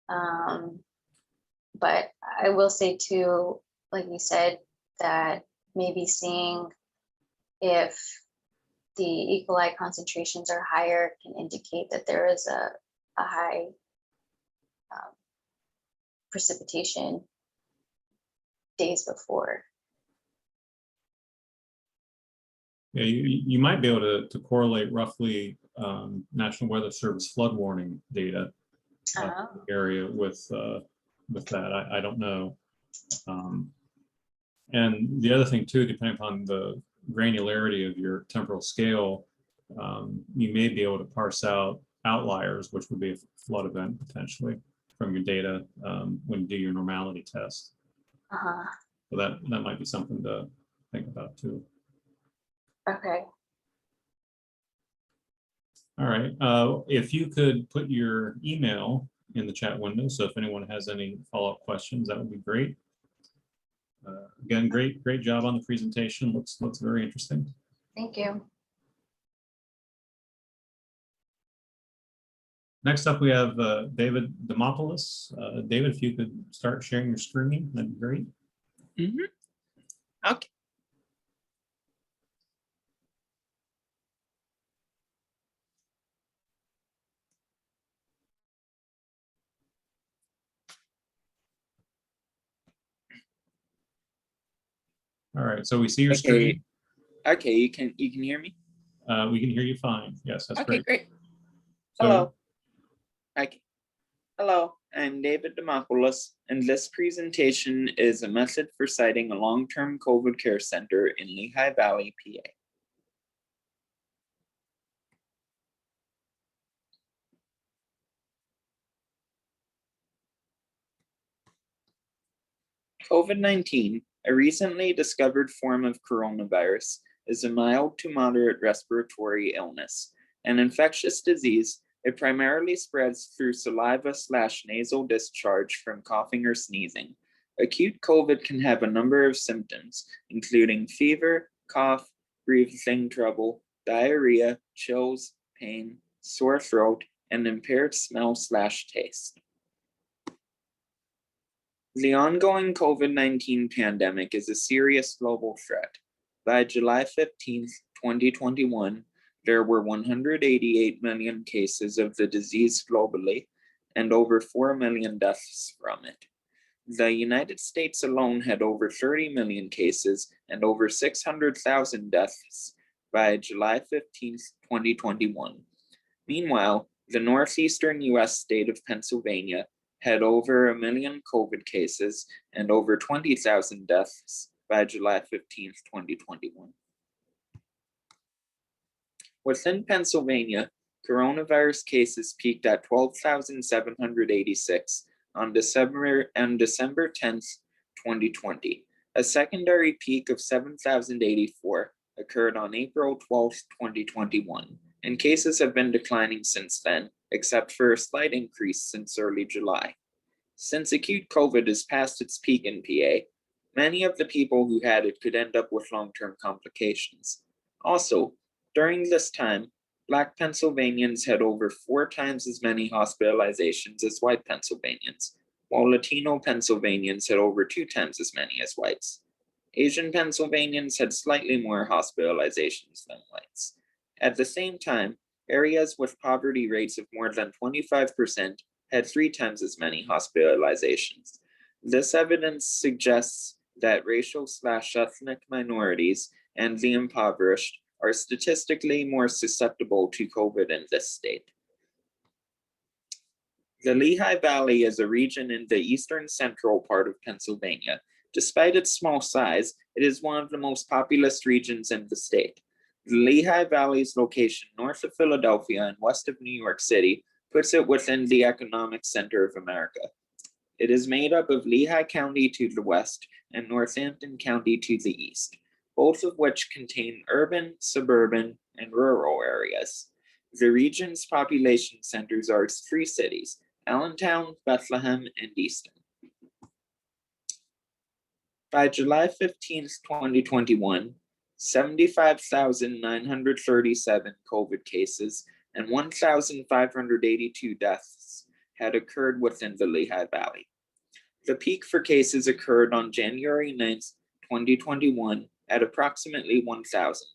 [SPEAKER 3] But I will say too, like you said, that maybe seeing if the E. coli concentrations are higher can indicate that there is a high precipitation days before.
[SPEAKER 1] Yeah, you might be able to correlate roughly National Weather Service flood warning data area with that. I don't know. And the other thing too, depending upon the granularity of your temporal scale, you may be able to parse out outliers, which would be a flood event potentially from your data when you do your normality test. So that might be something to think about too.
[SPEAKER 3] Okay.
[SPEAKER 1] All right. If you could put your email in the chat window, so if anyone has any follow-up questions, that would be great. Again, great job on the presentation. Looks very interesting.
[SPEAKER 3] Thank you.
[SPEAKER 1] Next up, we have David Demopoulos. David, if you could start sharing your screen, that'd be great.
[SPEAKER 4] Okay.
[SPEAKER 1] All right, so we see your screen.
[SPEAKER 4] Okay, you can hear me?
[SPEAKER 1] We can hear you fine. Yes, that's
[SPEAKER 4] okay,
[SPEAKER 1] great.
[SPEAKER 4] So, hello. Okay. Hello, I'm David Demopoulos, and this presentation is a method for citing a long-term COVID care center in Lehigh Valley, PA. COVID-19, a recently discovered form of coronavirus, is a mild to moderate respiratory illness. An infectious disease, it primarily spreads through saliva/nasal discharge from coughing or sneezing. Acute COVID can have a number of symptoms, including fever, cough, breathing trouble, diarrhea, chills, pain, sore throat, and impaired smell/taste. The ongoing COVID-19 pandemic is a serious global threat. By July 15, 2021, there were 188 million cases of the disease globally and over 4 million deaths from it. The United States alone had over 30 million cases and over 600,000 deaths by July 15, 2021. Meanwhile, the northeastern US state of Pennsylvania had over 1 million COVID cases and over 20,000 deaths by July 15, 2021. Within Pennsylvania, coronavirus cases peaked at 12,786 on December 10, 2020. A secondary peak of 7,084 occurred on April 12, 2021, and cases have been declining since then, except for a slight increase since early July. Since acute COVID is past its peak in PA, many of the people who had it could end up with long-term complications. Also, during this time, Black Pennsylvanians had over 4 times as many hospitalizations as white Pennsylvanians, while Latino Pennsylvanians had over 2 times as many as whites. Asian Pennsylvanians had slightly more hospitalizations than whites. At the same time, areas with poverty rates of more than 25% had 3 times as many hospitalizations. This evidence suggests that racial/ethnic minorities and the impoverished are statistically more susceptible to COVID in this state. The Lehigh Valley is a region in the eastern central part of Pennsylvania. Despite its small size, it is one of the most populous regions in the state. The Lehigh Valley's location north of Philadelphia and west of New York City puts it within the economic center of America. It is made up of Lehigh County to the west and Northampton County to the east, both of which contain urban, suburban, and rural areas. The region's population centers are 3 cities: Allentown, Bethlehem, and Easton. By July 15th, 2021, 75,937 COVID cases and 1,582 deaths had occurred within the Lehigh Valley. The peak for cases occurred on January 9th, 2021 at approximately 1,000.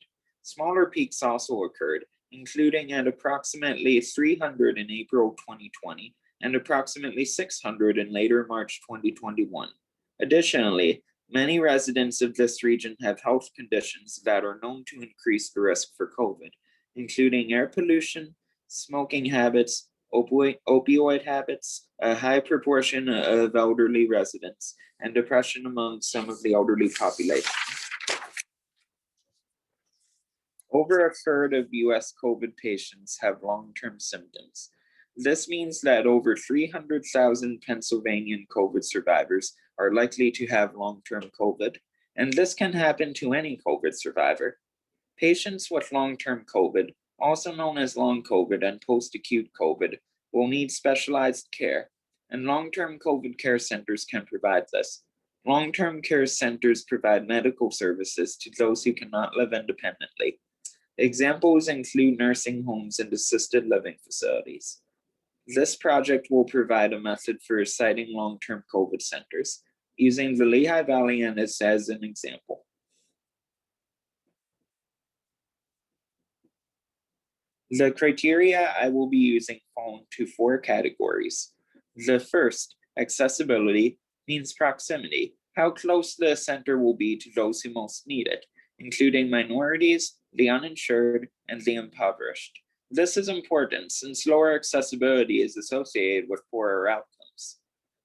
[SPEAKER 4] Smaller peaks also occurred, including at approximately 300 in April 2020 and approximately 600 in later March 2021. Additionally, many residents of this region have health conditions that are known to increase the risk for COVID, including air pollution, smoking habits, opioid habits, a high proportion of elderly residents, and depression among some of the elderly population. Over a third of US COVID patients have long-term symptoms. This means that over 300,000 Pennsylvanian COVID survivors are likely to have long-term COVID, and this can happen to any COVID survivor. Patients with long-term COVID, also known as long COVID and post-acute COVID, will need specialized care, and long-term COVID care centers can provide this. Long-term care centers provide medical services to those who cannot live independently. Examples include nursing homes and assisted living facilities. This project will provide a method for citing long-term COVID centers, using the Lehigh Valley as an example. The criteria I will be using fall into 4 categories. The first, accessibility, means proximity, how close the center will be to those who most need it, including minorities, the uninsured, and the impoverished. This is important since lower accessibility is associated with poorer outcomes.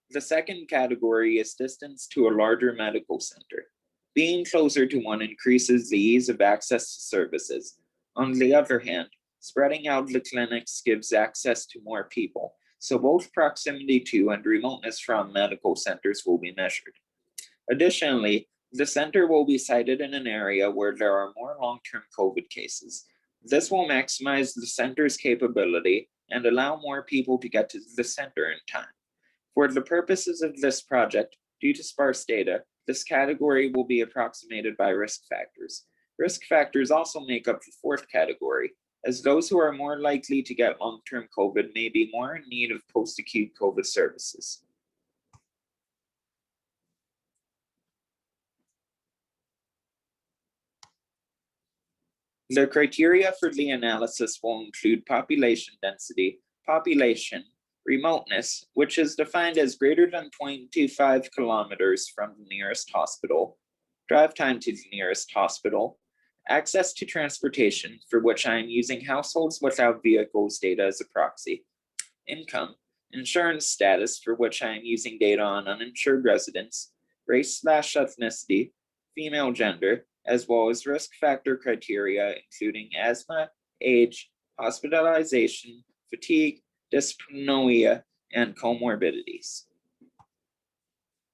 [SPEAKER 4] The second category is distance to a larger medical center. Being closer to one increases the ease of access to services. On the other hand, spreading out the clinics gives access to more people, so both proximity to and remoteness from medical centers will be measured. Additionally, the center will be sited in an area where there are more long-term COVID cases. This will maximize the center's capability and allow more people to get to the center in time. For the purposes of this project, due to sparse data, this category will be approximated by risk factors. Risk factors also make up the 4th category, as those who are more likely to get long-term COVID may be more in need of post-acute COVID services. The criteria for the analysis will include population density, population, remoteness, which is defined as greater than 0.25 kilometers from the nearest hospital, drive time to the nearest hospital, access to transportation, for which I am using households without vehicles data as a proxy, income, insurance status, for which I am using data on uninsured residents, race/ethnicity, female gender, as well as risk factor criteria including asthma, age, hospitalization, fatigue, dyspnea, and comorbidities.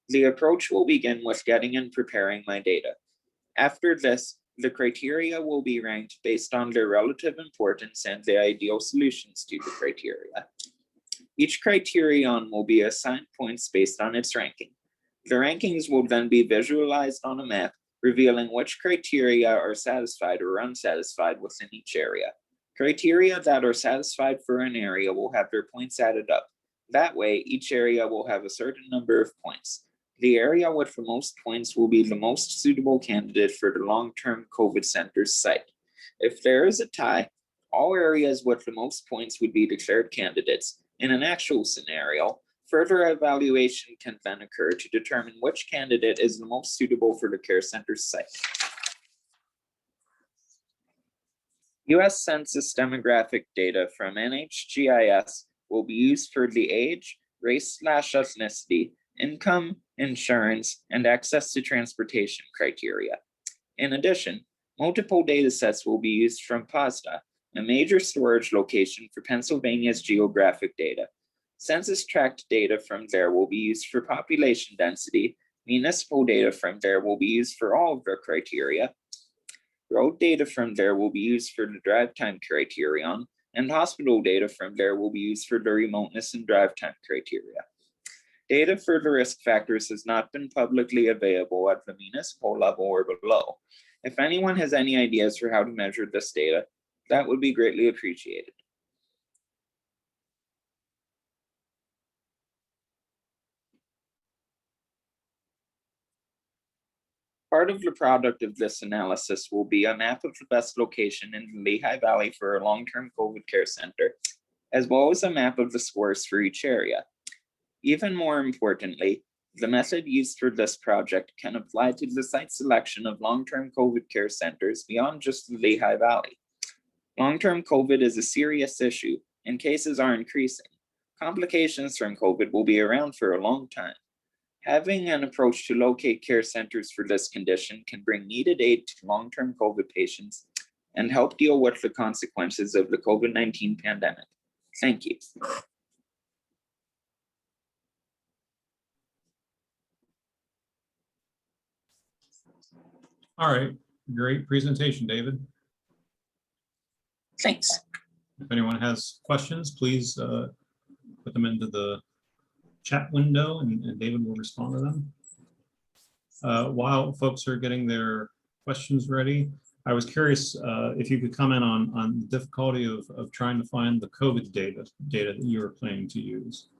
[SPEAKER 4] The approach will begin with getting and preparing my data. After this, the criteria will be ranked based on their relative importance and the ideal solutions to the criteria. Each criterion will be assigned points based on its ranking. The rankings will then be visualized on a map, revealing which criteria are satisfied or unsatisfied within each area. Criteria that are satisfied for an area will have their points added up. That way, each area will have a certain number of points. The area with the most points will be the most suitable candidate for the long-term COVID center's site. If there is a tie, all areas with the most points would be declared candidates. In an actual scenario, further evaluation can then occur to determine which candidate is the most suitable for the care center's site. US Census demographic data from MGIS will be used for the age, race/ethnicity, income, insurance, and access to transportation criteria. In addition, multiple data sets will be used from POSDA, a major storage location for Pennsylvania's geographic data. Census tract data from there will be used for population density. Municipal data from there will be used for all of their criteria. Road data from there will be used for the drive time criterion, and hospital data from there will be used for the remoteness and drive time criteria. Data for the risk factors has not been publicly available at the municipal level or below. If anyone has any ideas for how to measure this data, that would be greatly appreciated. Part of the product of this analysis will be a map of the best location in the Lehigh Valley for a long-term COVID care center, as well as a map of the scores for each area. Even more importantly, the method used for this project can apply to the site selection of long-term COVID care centers beyond just the Lehigh Valley. Long-term COVID is a serious issue, and cases are increasing. Complications from COVID will be around for a long time. Having an approach to locate care centers for this condition can bring needed aid to long-term COVID patients and help deal with the consequences of the COVID-19 pandemic. Thank you.
[SPEAKER 1] All right, great presentation, David.
[SPEAKER 4] Thanks.
[SPEAKER 1] If anyone has questions, please put them into the chat window and David will respond to them. While folks are getting their questions ready, I was curious if you could comment on the difficulty of trying to find the COVID data that you were planning to use.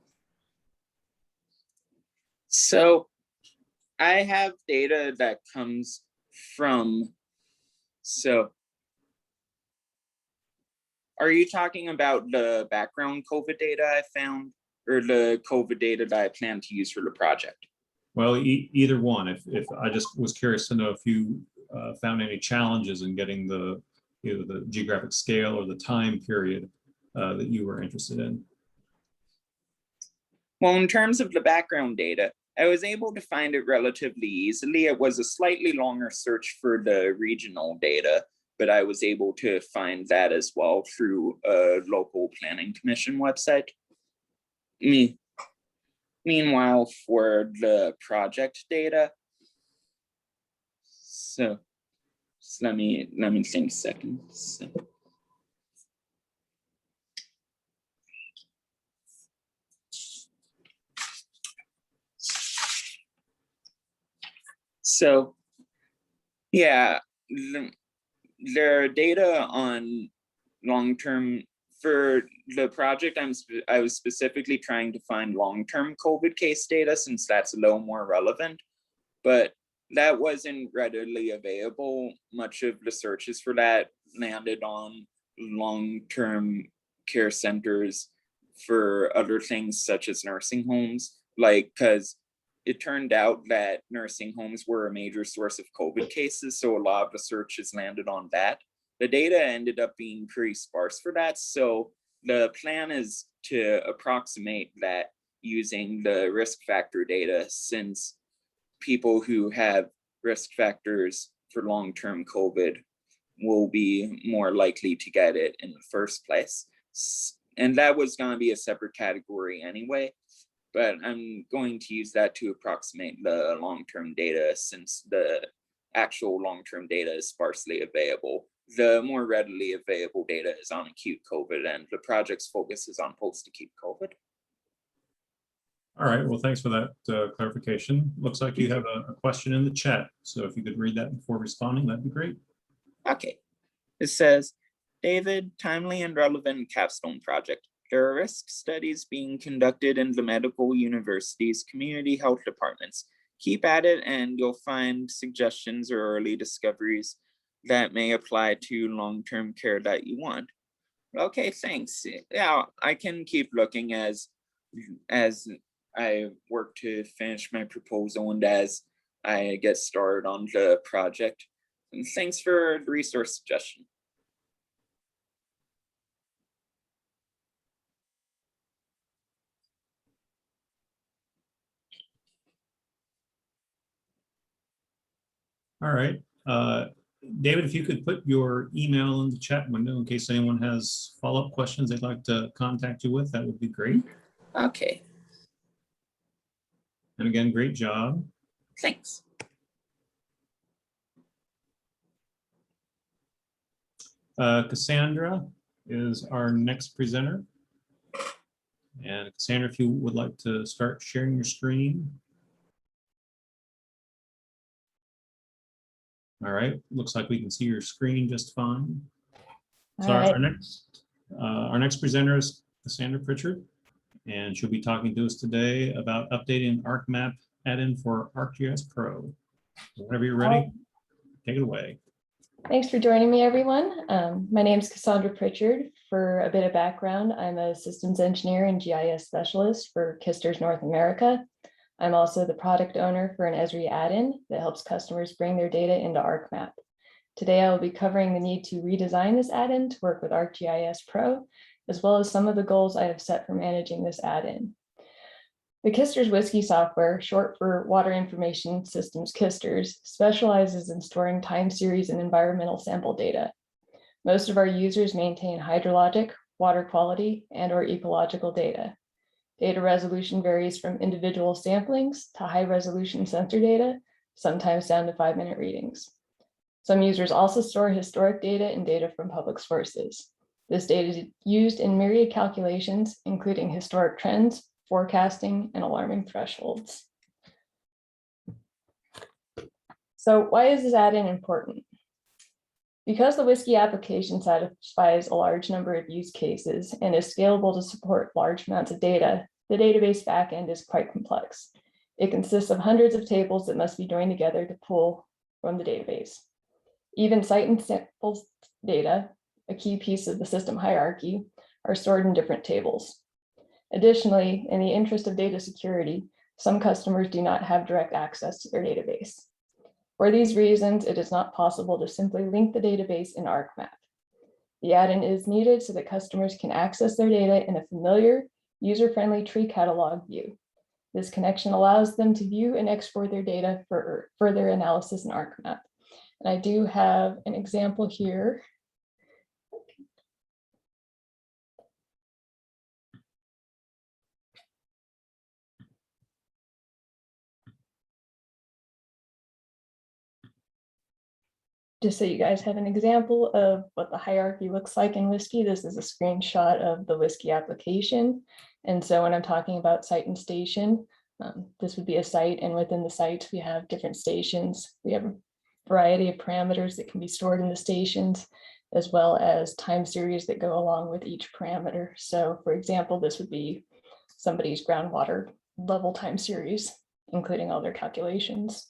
[SPEAKER 4] So I have data that comes from, are you talking about the background COVID data I found or the COVID data that I plan to use for the project?
[SPEAKER 1] Well, either one. If I just was curious to know if you found any challenges in getting the either the geographic scale or the time period that you were interested in.
[SPEAKER 4] Well, in terms of the background data, I was able to find it relatively easily. It was a slightly longer search for the regional data, but I was able to find that as well through a local planning commission website. Meanwhile, for the project data, so let me think a second. So yeah, there are data on long-term for the project. I was specifically trying to find long-term COVID case data since that's a little more relevant, but that wasn't readily available. Much of the searches for that landed on long-term care centers for other things such as nursing homes, because it turned out that nursing homes were a major source of COVID cases, so a lot of the searches landed on that. The data ended up being pretty sparse for that, so the plan is to approximate that using the risk factor data, since people who have risk factors for long-term COVID will be more likely to get it in the first place. And that was going to be a separate category anyway, but I'm going to use that to approximate the long-term data since the actual long-term data is sparsely available. The more readily available data is on acute COVID, and the project's focus is on post-acute COVID.
[SPEAKER 1] All right, well, thanks for that clarification. Looks like you have a question in the chat. So if you could read that before responding, that'd be great.
[SPEAKER 4] Okay, it says, David, timely and relevant capstone project. There are risk studies being conducted in the medical universities, community health departments. Keep at it and you'll find suggestions or early discoveries that may apply to long-term care that you want. Okay, thanks. Yeah, I can keep looking as I work to finish my proposal and as I get started on the project. And thanks for the resource suggestion.
[SPEAKER 1] All right. David, if you could put your email in the chat window in case anyone has follow-up questions they'd like to contact you with, that would be great.
[SPEAKER 4] Okay,
[SPEAKER 1] And again, great job.
[SPEAKER 4] thanks.
[SPEAKER 1] Cassandra is our next presenter. And Cassandra, if you would like to start sharing your screen. All right, looks like we can see your screen just fine. So
[SPEAKER 5] All right.
[SPEAKER 1] our next presenter is Cassandra Pritchard, and she'll be talking to us today about updating ArcMap add-in for ArcGIS Pro. Whenever you're ready, take it away.
[SPEAKER 5] Thanks for joining me, everyone. My name is Cassandra Pritchard. For a bit of background, I'm a systems engineer and GIS specialist for Kisters North America. I'm also the product owner for an Esri add-in that helps customers bring their data into ArcMap. Today, I will be covering the need to redesign this add-in to work with ArcGIS Pro, as well as some of the goals I have set for managing this add-in. The Kisters Whiskey software, short for Water Information Systems Kisters, specializes in storing time series and environmental sample data. Most of our users maintain hydrologic, water quality, and/or ecological data. Data resolution varies from individual samplings to high-resolution sensor data, sometimes down to 5-minute readings. Some users also store historic data and data from public sources. This data is used in myriad calculations, including historic trends, forecasting, and alarming thresholds. So why is this add-in important? Because the Whiskey application satisfies a large number of use cases and is scalable to support large amounts of data, the database backend is quite complex. It consists of hundreds of tables that must be joined together to pull from the database. Even site and sample data, a key piece of the system hierarchy, are stored in different tables. Additionally, in the interest of data security, some customers do not have direct access to their database. For these reasons, it is not possible to simply link the database in ArcMap. The add-in is needed so that customers can access their data in a familiar, user-friendly tree catalog view. This connection allows them to view and export their data for further analysis in ArcMap. And I do have an example here. Just so you guys have an example of what the hierarchy looks like in Whiskey, this is a screenshot of the Whiskey application. And so when I'm talking about site and station, this would be a site, and within the site, we have different stations. We have a variety of parameters that can be stored in the stations, as well as time series that go along with each parameter. So for example, this would be somebody's groundwater level time series, including all their calculations.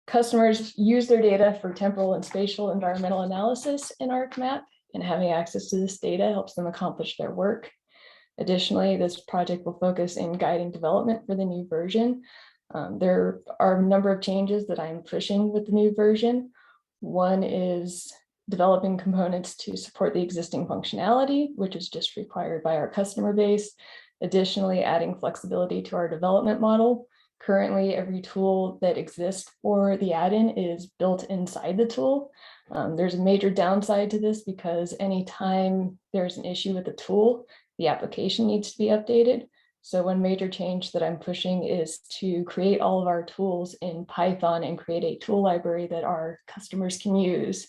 [SPEAKER 5] Customers use their data for temporal and spatial environmental analysis in ArcMap, and having access to this data helps them accomplish their work. Additionally, this project will focus in guiding development for the new version. There are a number of changes that I'm pushing with the new version. One is developing components to support the existing functionality, which is just required by our customer base. Additionally, adding flexibility to our development model. Currently, every tool that exists for the add-in is built inside the tool. There's a major downside to this because anytime there's an issue with the tool, the application needs to be updated. So one major change that I'm pushing is to create all of our tools in Python and create a tool library that our customers can use.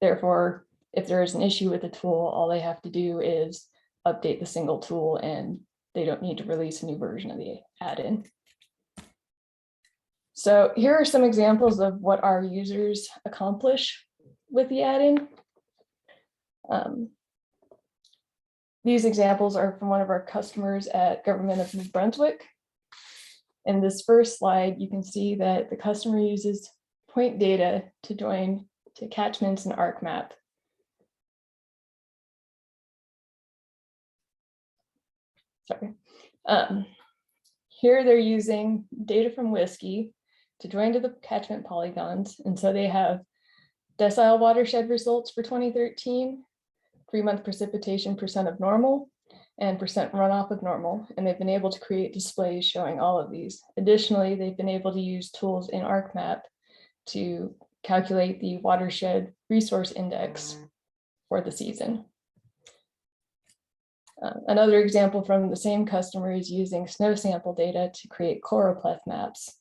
[SPEAKER 5] Therefore, if there is an issue with the tool, all they have to do is update the single tool and they don't need to release a new version of the add-in. So here are some examples of what our users accomplish with the add-in. These examples are from one of our customers at Government of New Brunswick. In this first slide, you can see that the customer uses point data to join to catchments in ArcMap. Sorry. Here they're using data from Whiskey to join to the catchment polygons. And so they have decile watershed results for 2013, 3-month precipitation percent of normal, and percent runoff of normal, and they've been able to create displays showing all of these. Additionally, they've been able to use tools in ArcMap to calculate the watershed resource index for the season. Another example from the same customer is using snow sample data to create choropleth maps.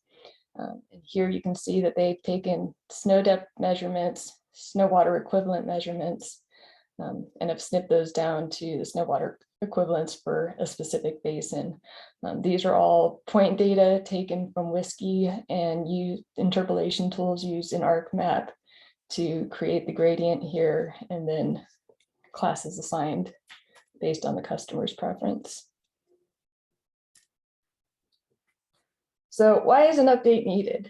[SPEAKER 5] And here you can see that they've taken snow depth measurements, snow water equivalent measurements, and have snipped those down to the snow water equivalents for a specific basin. These are all point data taken from Whiskey and use interpolation tools used in ArcMap to create the gradient here, and then classes assigned based on the customer's preference. So why is an update needed?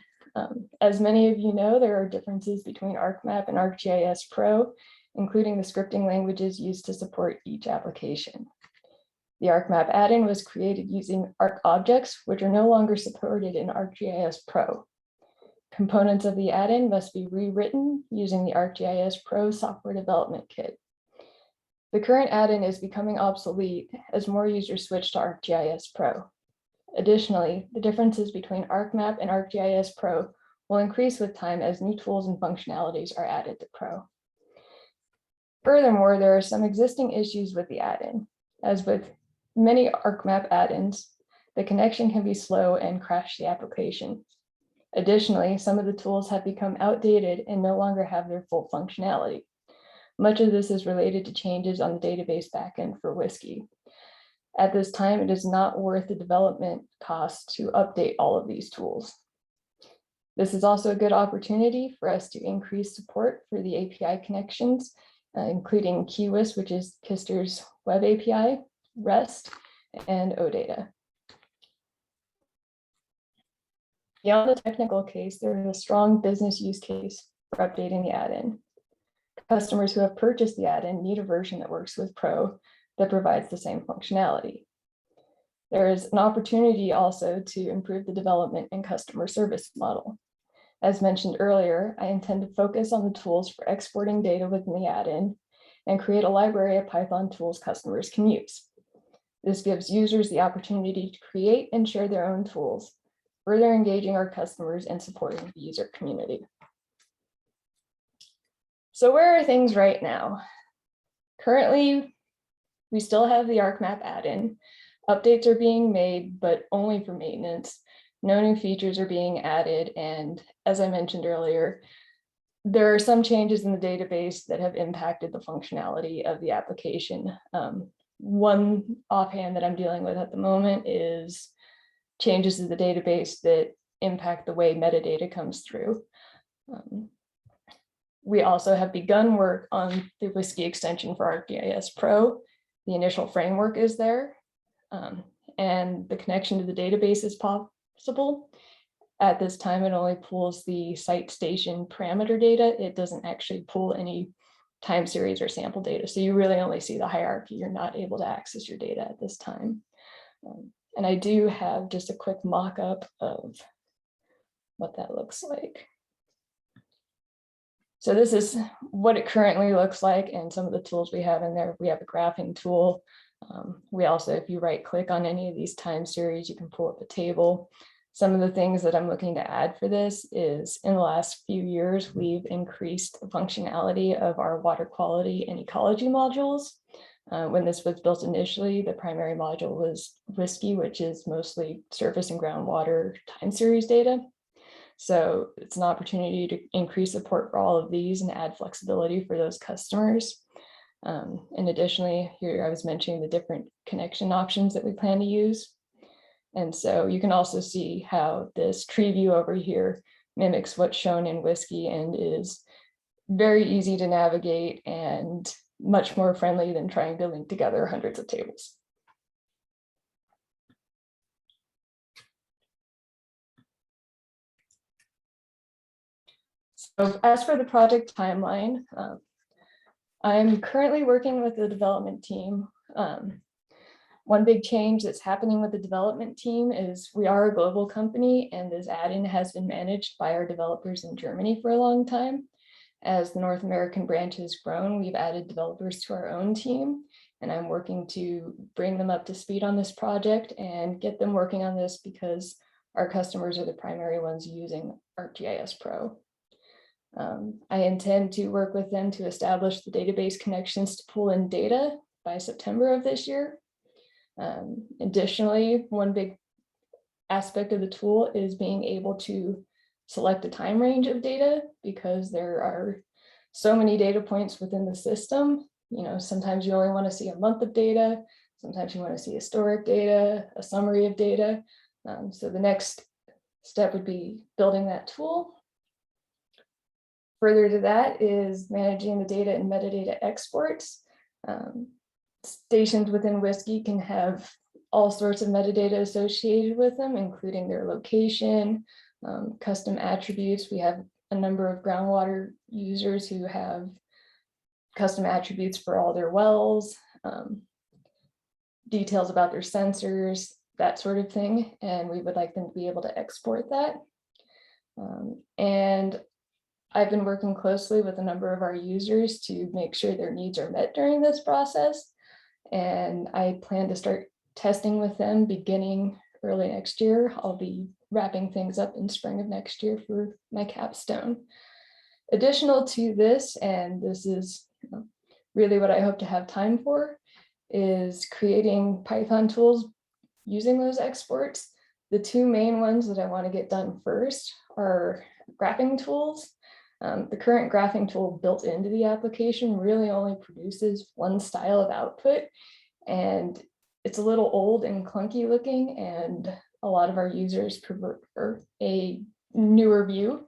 [SPEAKER 5] As many of you know, there are differences between ArcMap and ArcGIS Pro, including the scripting languages used to support each application. The ArcMap add-in was created using ArcObjects, which are no longer supported in ArcGIS Pro. Components of the add-in must be rewritten using the ArcGIS Pro software development kit. The current add-in is becoming obsolete as more users switch to ArcGIS Pro. Additionally, the differences between ArcMap and ArcGIS Pro will increase with time as new tools and functionalities are added to Pro. Furthermore, there are some existing issues with the add-in. As with many ArcMap add-ins, the connection can be slow and crash the application. Additionally, some of the tools have become outdated and no longer have their full functionality. Much of this is related to changes on the database backend for Whiskey. At this time, it is not worth the development cost to update all of these tools. This is also a good opportunity for us to increase support for the API connections, including KeyWis, which is Kister's web API, REST, and OData. Beyond the technical case, there is a strong business use case for updating the add-in. Customers who have purchased the add-in need a version that works with Pro that provides the same functionality. There is an opportunity also to improve the development and customer service model. As mentioned earlier, I intend to focus on the tools for exporting data within the add-in and create a library of Python tools customers can use. This gives users the opportunity to create and share their own tools, further engaging our customers and supporting the user community. So where are things right now? Currently, we still have the ArcMap add-in. Updates are being made, but only for maintenance. No new features are being added. And as I mentioned earlier, there are some changes in the database that have impacted the functionality of the application. One offhand that I'm dealing with at the moment is changes to the database that impact the way metadata comes through. We also have begun work on the Whiskey extension for ArcGIS Pro. The initial framework is there, and the connection to the database is possible. At this time, it only pulls the site station parameter data. It doesn't actually pull any time series or sample data. So you really only see the hierarchy. You're not able to access your data at this time. And I do have just a quick mock-up of what that looks like. So this is what it currently looks like and some of the tools we have in there. We have a graphing tool. We also, if you right click on any of these time series, you can pull up a table. Some of the things that I'm looking to add for this is in the last few years, we've increased the functionality of our water quality and ecology modules. When this was built initially, the primary module was Whiskey, which is mostly surface and groundwater time series data. So it's an opportunity to increase support for all of these and add flexibility for those customers. And additionally, here I was mentioning the different connection options that we plan to use. And so you can also see how this tree view over here mimics what's shown in Whiskey and is very easy to navigate and much more friendly than trying to link together hundreds of tables. So as for the project timeline, I'm currently working with the development team. One big change that's happening with the development team is we are a global company, and this add-in has been managed by our developers in Germany for a long time. As the North American branch has grown, we've added developers to our own team, And I'm working to bring them up to speed on this project and get them working on this because our customers are the primary ones using ArcGIS Pro. I intend to work with them to establish the database connections to pull in data by September of this year. Additionally, one big aspect of the tool is being able to select a time range of data because there are so many data points within the system. You know, sometimes you only want to see a month of data, sometimes you want to see historic data, a summary of data. So the next step would be building that tool. Further to that is managing the data and metadata exports. Stations within WSGI can have all sorts of metadata associated with them, including their location, custom attributes. We have a number of groundwater users who have custom attributes for all their wells, details about their sensors, that sort of thing. And we would like them to be able to export that. And I've been working closely with a number of our users to make sure their needs are met during this process. And I plan to start testing with them beginning early next year. I'll be wrapping things up in spring of next year for my capstone. Additional to this, and this is really what I hope to have time for, is creating Python tools using those exports. The two main ones that I want to get done first are graphing tools. The current graphing tool built into the application really only produces one style of output, and it's a little old and clunky looking, and a lot of our users prefer a newer view.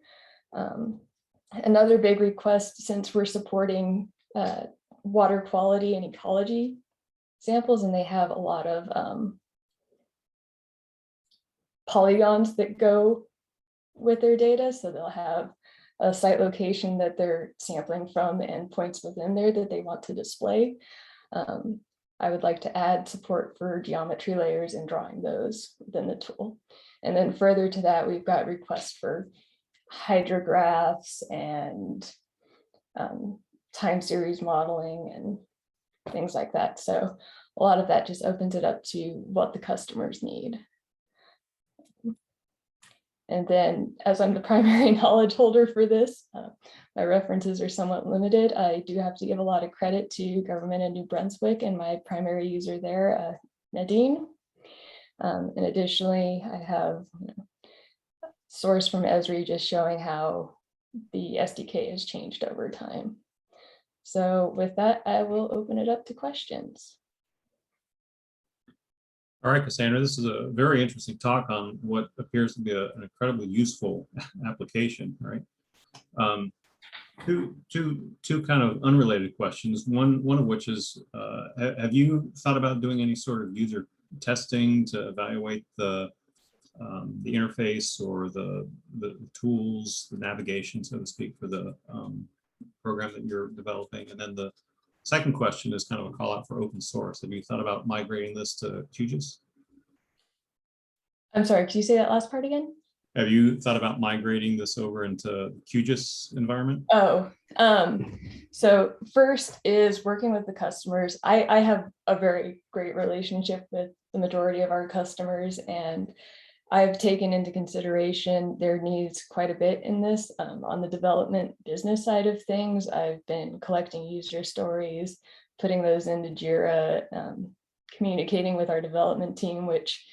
[SPEAKER 5] Another big request, since we're supporting water quality and ecology samples, and they have a lot of polygons that go with their data, so they'll have a site location that they're sampling from and points within there that they want to display. I would like to add support for geometry layers and drawing those within the tool. And then further to that, we've got requests for hydrographs and time series modeling and things like that. So a lot of that just opens it up to what the customers need. And then, as I'm the primary knowledge holder for this, my references are somewhat limited. I do have to give a lot of credit to government in New Brunswick and my primary user there, Nadine. And additionally, I have a source from Esri just showing how the SDK has changed over time. So with that, I will open it up to questions.
[SPEAKER 1] All right, Cassandra, this is a very interesting talk on what appears to be an incredibly useful application, right? Two kind of unrelated questions. One of which is, have you thought about doing any sort of user testing to evaluate the interface or the tools, the navigation, so to speak, for the program that you're developing? And then the second question is kind of a call out for open source. Have you thought about migrating this to QGIS?
[SPEAKER 5] I'm sorry, could you say that last part again?
[SPEAKER 1] Have you thought about migrating this over into the QGIS environment?
[SPEAKER 5] Oh, so first is working with the customers. I have a very great relationship with the majority of our customers, and I've taken into consideration their needs quite a bit in this. On the development business side of things, I've been collecting user stories, putting those into JIRA, communicating with our development team, which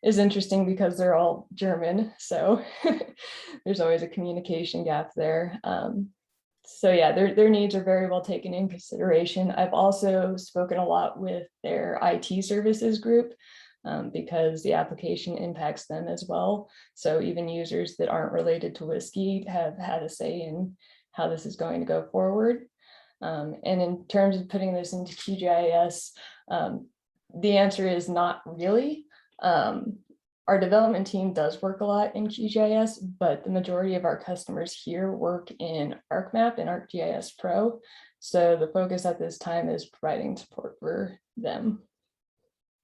[SPEAKER 5] is interesting because they're all German. So there's always a communication gap there. So yeah, their needs are very well taken in consideration. I've also spoken a lot with their IT services group, because the application impacts them as well. So even users that aren't related to WSGI have had a say in how this is going to go forward. And in terms of putting this into QGIS, the answer is not really. Our development team does work a lot in QGIS, but the majority of our customers here work in ArcMap and ArcGIS Pro. So the focus at this time is providing support for them.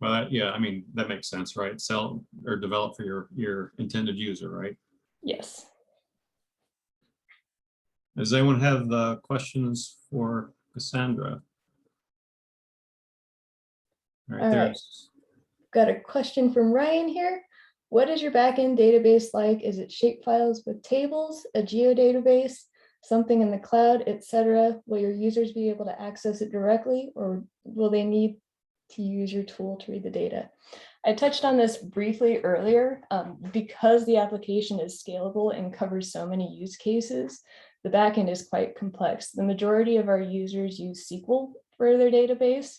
[SPEAKER 1] Well, yeah, I mean, that makes sense, right? Sell or develop for your intended user, right?
[SPEAKER 5] Yes.
[SPEAKER 1] Does anyone have questions for Cassandra? All
[SPEAKER 5] All
[SPEAKER 1] right,
[SPEAKER 5] right.
[SPEAKER 1] there's,
[SPEAKER 5] Got a question from Ryan here. What is your backend database like? Is it shapefiles with tables, a geodatabase, something in the cloud, etc.? Will your users be able to access it directly, or will they need to use your tool to read the data? I touched on this briefly earlier. Because the application is scalable and covers so many use cases, the backend is quite complex. The majority of our users use SQL for their database,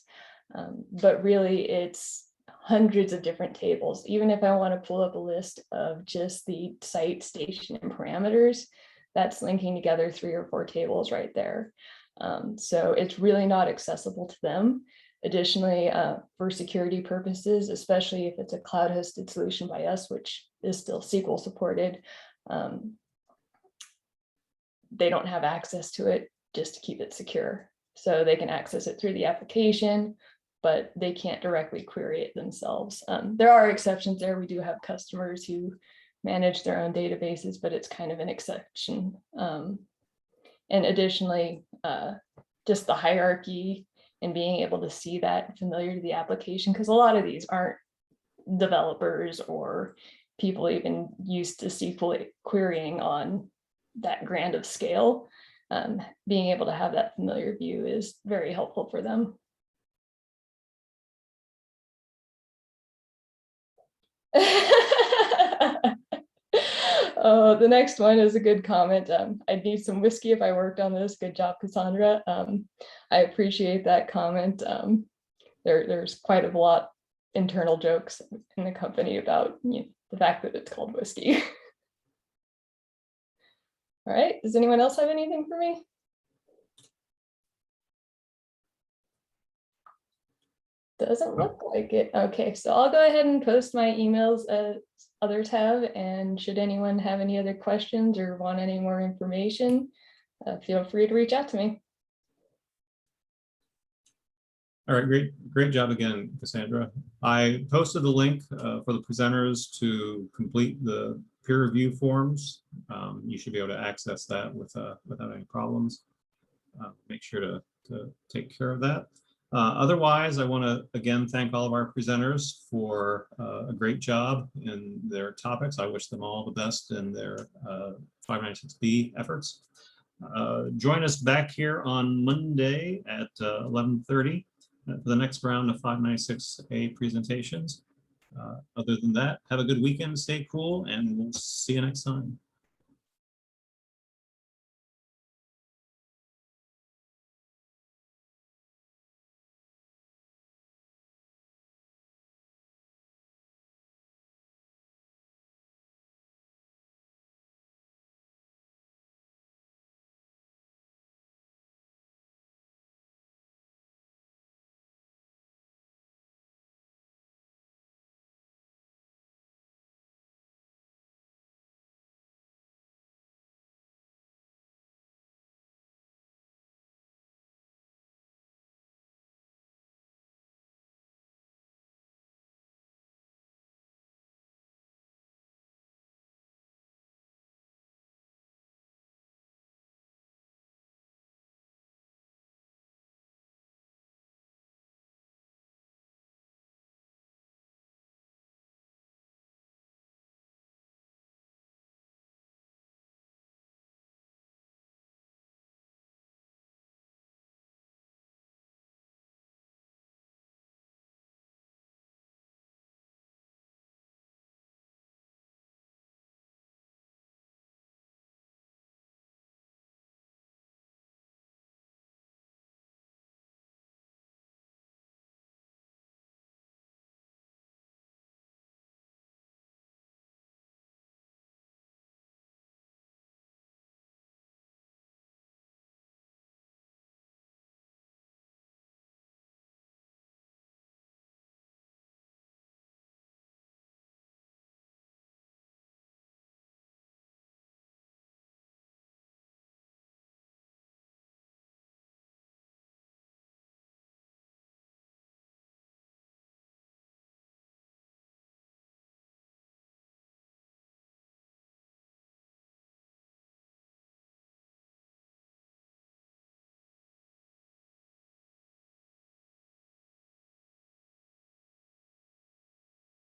[SPEAKER 5] but really it's hundreds of different tables. Even if I want to pull up a list of just the site, station, and parameters, that's linking together 3 or 4 tables right there. So it's really not accessible to them. Additionally, for security purposes, especially if it's a cloud hosted solution by us, which is still SQL supported, they don't have access to it just to keep it secure. So they can access it through the application, but they can't directly query it themselves. There are exceptions there. We do have customers who manage their own databases, but it's kind of an exception. And additionally, just the hierarchy and being able to see that familiar to the application, because a lot of these aren't developers or people even used to SQL querying on that grand of scale. Being able to have that familiar view is very helpful for them. Oh, the next one is a good comment. I'd need some whiskey if I worked on this. Good job, Cassandra. I appreciate that comment. There's quite a lot internal jokes in the company about the fact that it's called whiskey. All right, does anyone else have anything for me? Doesn't look like it. Okay, so I'll go ahead and post my emails as others have, and should anyone have any other questions or want any more information, feel free to reach out to me.
[SPEAKER 1] all right, great job again, Cassandra. I posted the link for the presenters to complete the peer review forms. You should be able to access that without any problems. Make sure to take care of that. Otherwise, I want to again thank all of our presenters for a great job in their topics. I wish them all the best in their 596B efforts. Join us back here on Monday at 11:30 for the next round of 596A presentations. Other than that, have a good weekend, stay cool, and we'll see you next time.